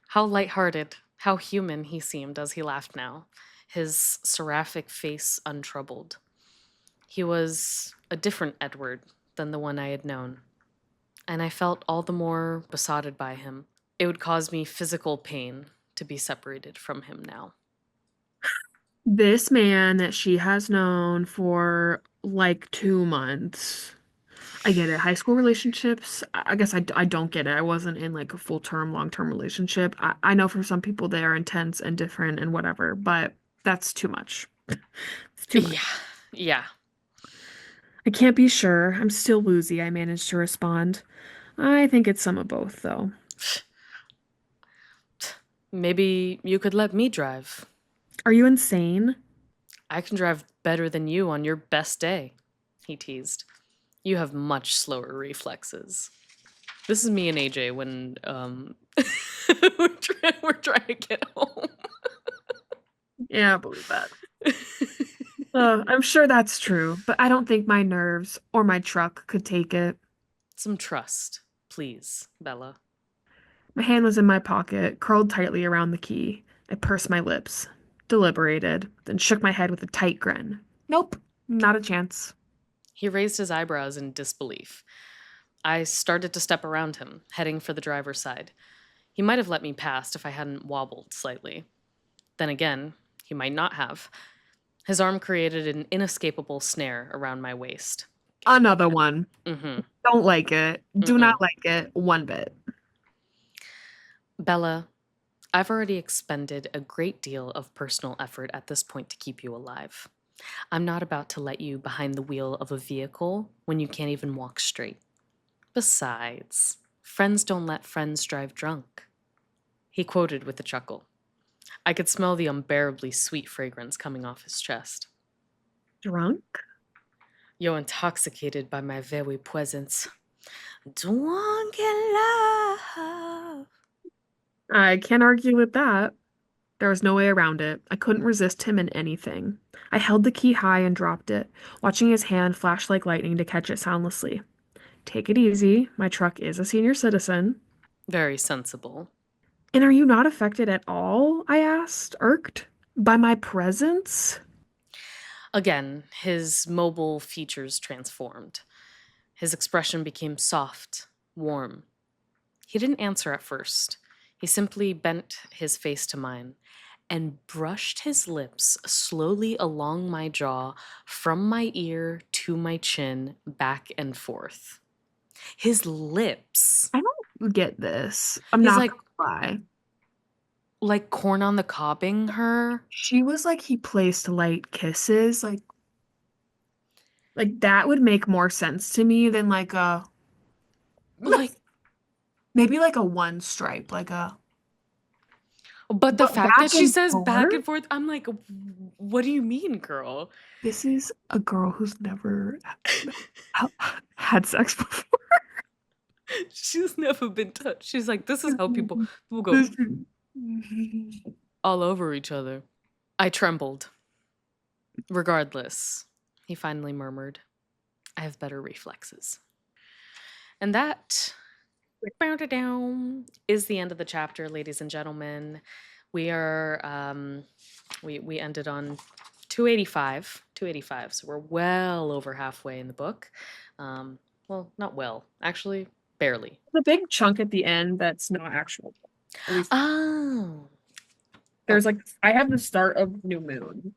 How lighthearted, how human he seemed as he laughed now, his seraphic face untroubled. He was a different Edward than the one I had known, and I felt all the more besotted by him. It would cause me physical pain to be separated from him now. This man that she has known for like 2 months. I get it. High school relationships, I guess I don't get it. I wasn't in like a full-term, long-term relationship. I know for some people they are intense and different and whatever, but that's too much. It's too much. Yeah, yeah. I can't be sure. I'm still woozy, I managed to respond. I think it's some of both, though. Maybe you could let me drive. Are you insane? I can drive better than you on your best day, he teased. You have much slower reflexes. This is me and AJ when we're trying to get home. Yeah, I believe that. I'm sure that's true, but I don't think my nerves or my truck could take it. Some trust, please, Bella. My hand was in my pocket, curled tightly around the key. I pursed my lips, deliberated, then shook my head with a tight grin. Nope, not a chance. He raised his eyebrows in disbelief. I started to step around him, heading for the driver's side. He might have let me past if I hadn't wobbled slightly. Then again, he might not have. His arm created an inescapable snare around my waist. Another one. Mm-hmm. Don't like it. Do not Mm-mm. like it one bit. Bella, I've already expended a great deal of personal effort at this point to keep you alive. I'm not about to let you behind the wheel of a vehicle when you can't even walk straight. Besides, friends don't let friends drive drunk. He quoted with a chuckle. I could smell the unbearably sweet fragrance coming off his chest. Drunk? You're intoxicated by my very presence. Drunk in love. I can't argue with that. There was no way around it. I couldn't resist him in anything. I held the key high and dropped it, watching his hand flash like lightning to catch it soundlessly. Take it easy. My truck is a senior citizen. Very sensible. And are you not affected at all? I asked, irked by my presence. Again, his mobile features transformed. His expression became soft, warm. He didn't answer at first. He simply bent his face to mine and brushed his lips slowly along my jaw, from my ear to my chin, back and forth. His lips. I don't get this. I'm He's not like gonna lie. corn on the cobbing her. She was like he placed light kisses. Like that would make more sense to me than like a Like, maybe like a one stripe, like a but the but fact that back she and says back and forth. forth, I'm like, what do you mean, girl? This is a girl who's never had sex before. She's never been touched. She's like, this is how people go This all over each other. I trembled. Regardless, he finally murmured, I have better reflexes. And that is the end of the chapter, ladies and gentlemen. We are we ended on 285, so we're well over halfway in the book. Well, not well, actually, barely. a big chunk at the end that's not actual. At least Oh, there's like I have the start of New Moon.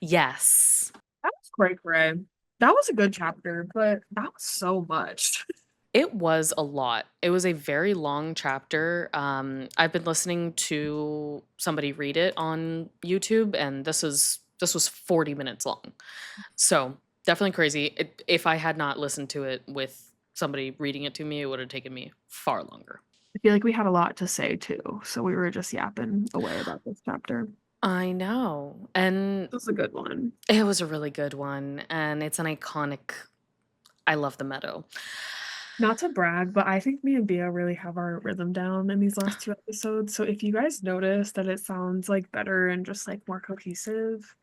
Yes. That was cray. That was a good chapter, but that was so much. It was a lot. It was a very long chapter. I've been listening to somebody read it on YouTube, and this was 40 minutes long. So definitely crazy. If I had not listened to it with somebody reading it to me, it would have taken me far longer. I feel like we had a lot to say too, so we were just yapping away about this chapter. I know. And It was a good one. it was a really good one. And it's an iconic. I love the Meadow. Not to brag, but I think me and Bia really have our rhythm down in these last 2 episodes. So if you guys notice that it sounds like better and just like more cohesive,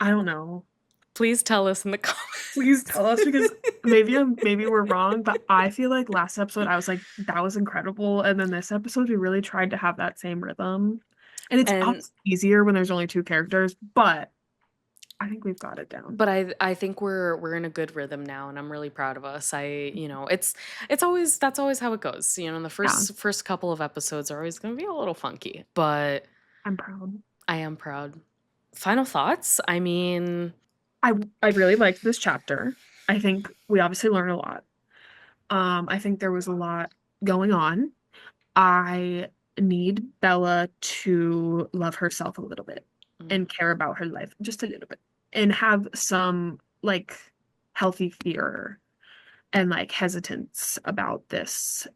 I don't know. Please tell us in the comments. Please tell us because maybe we're wrong, but I feel like last episode I was like, that was incredible. And then this episode we really tried to have that same rhythm. And it's And obviously easier when there's only 2 characters, but I think we've got it down. but I think we're in a good rhythm now, and I'm really proud of us. It's always that's always how it goes. The Yeah, first couple of episodes are always going to be a little funky, but I'm proud. I am proud. Final thoughts? I mean, I really liked this chapter. I think we obviously learned a lot. I think there was a lot going on. I need Bella to love herself a little bit mm, and care about her life just a little bit and have some like healthy fear and like hesitance about this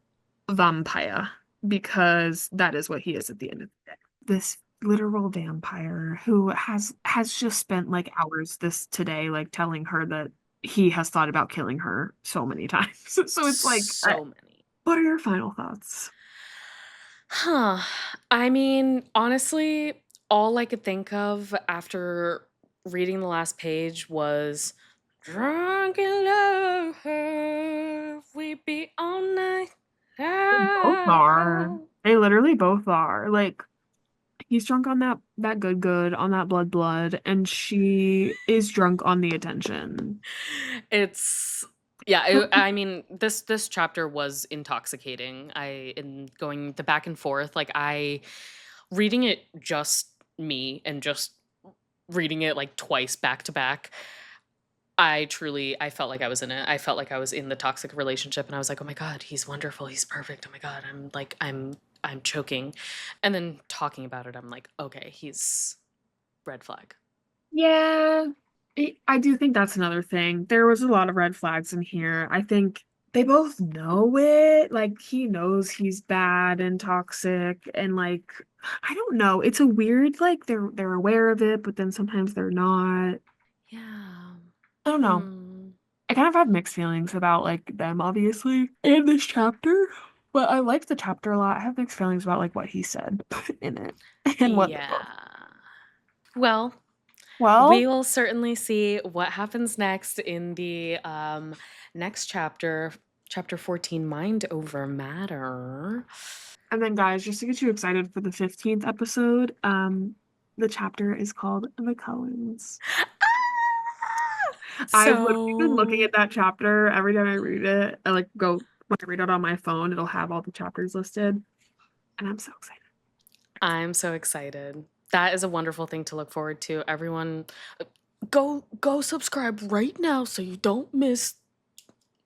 vampire because that is what he is at the end of the day. This literal vampire who has just spent like hours this today like telling her that he has thought about killing her so many times. So it's like, so many. what are your final thoughts? Huh. I mean, honestly, all I could think of after reading the last page was drunk in love, we be all night They both are. out. They literally both are. Like he's drunk on that good on that blood, and she is drunk on the attention. It's yeah, I mean this chapter was intoxicating. In going the back and forth, like I reading it just me and just reading it like twice back to back. I felt like I was in it. I felt like I was in the toxic relationship and I was like, "Oh my god, he's wonderful. He's perfect. Oh my god, I'm choking." And then talking about it, I'm like, "Okay, he's red flag." Yeah, I do think that's another thing. There was a lot of red flags in here. I think they both know it. Like he knows he's bad and toxic and like I don't know. It's a weird like they're aware of it, but then sometimes they're not. Yeah. I don't know. Hmm. I kind of have mixed feelings about like them obviously in this chapter, but I like the chapter a lot. I have mixed feelings about like what he said in it and what they both. Yeah. Well, Well, we will certainly see what happens next in the next chapter, chapter 14, Mind Over Matter. and then guys, just to get you excited for the 15th episode, the chapter is called The Cullens. I've literally been looking So at that chapter every time I read it. I like go when I read it on my phone, it'll have all the chapters listed, and I'm so excited. I'm so excited. That is a wonderful thing to look forward to. Everyone, go subscribe right now so you don't miss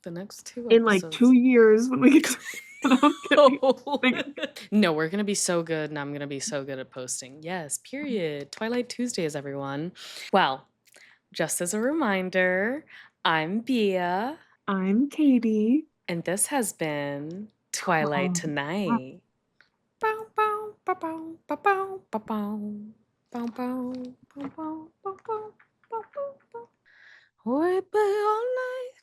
the next two In like 2 episodes. years when we get to no, I'm kidding. No, we're gonna be so good, and I'm gonna be so good at posting. Yes, period. Twilight Tuesdays, everyone. Well, just as a reminder, I'm Bia, I'm Katie. and this has been Twilight Oh, Tonight. Bow, bow, bow, bow, bow, bow, bow, bow. Bow, bow, bow, bow, bow, bow, bow, bow, bow. We be all night.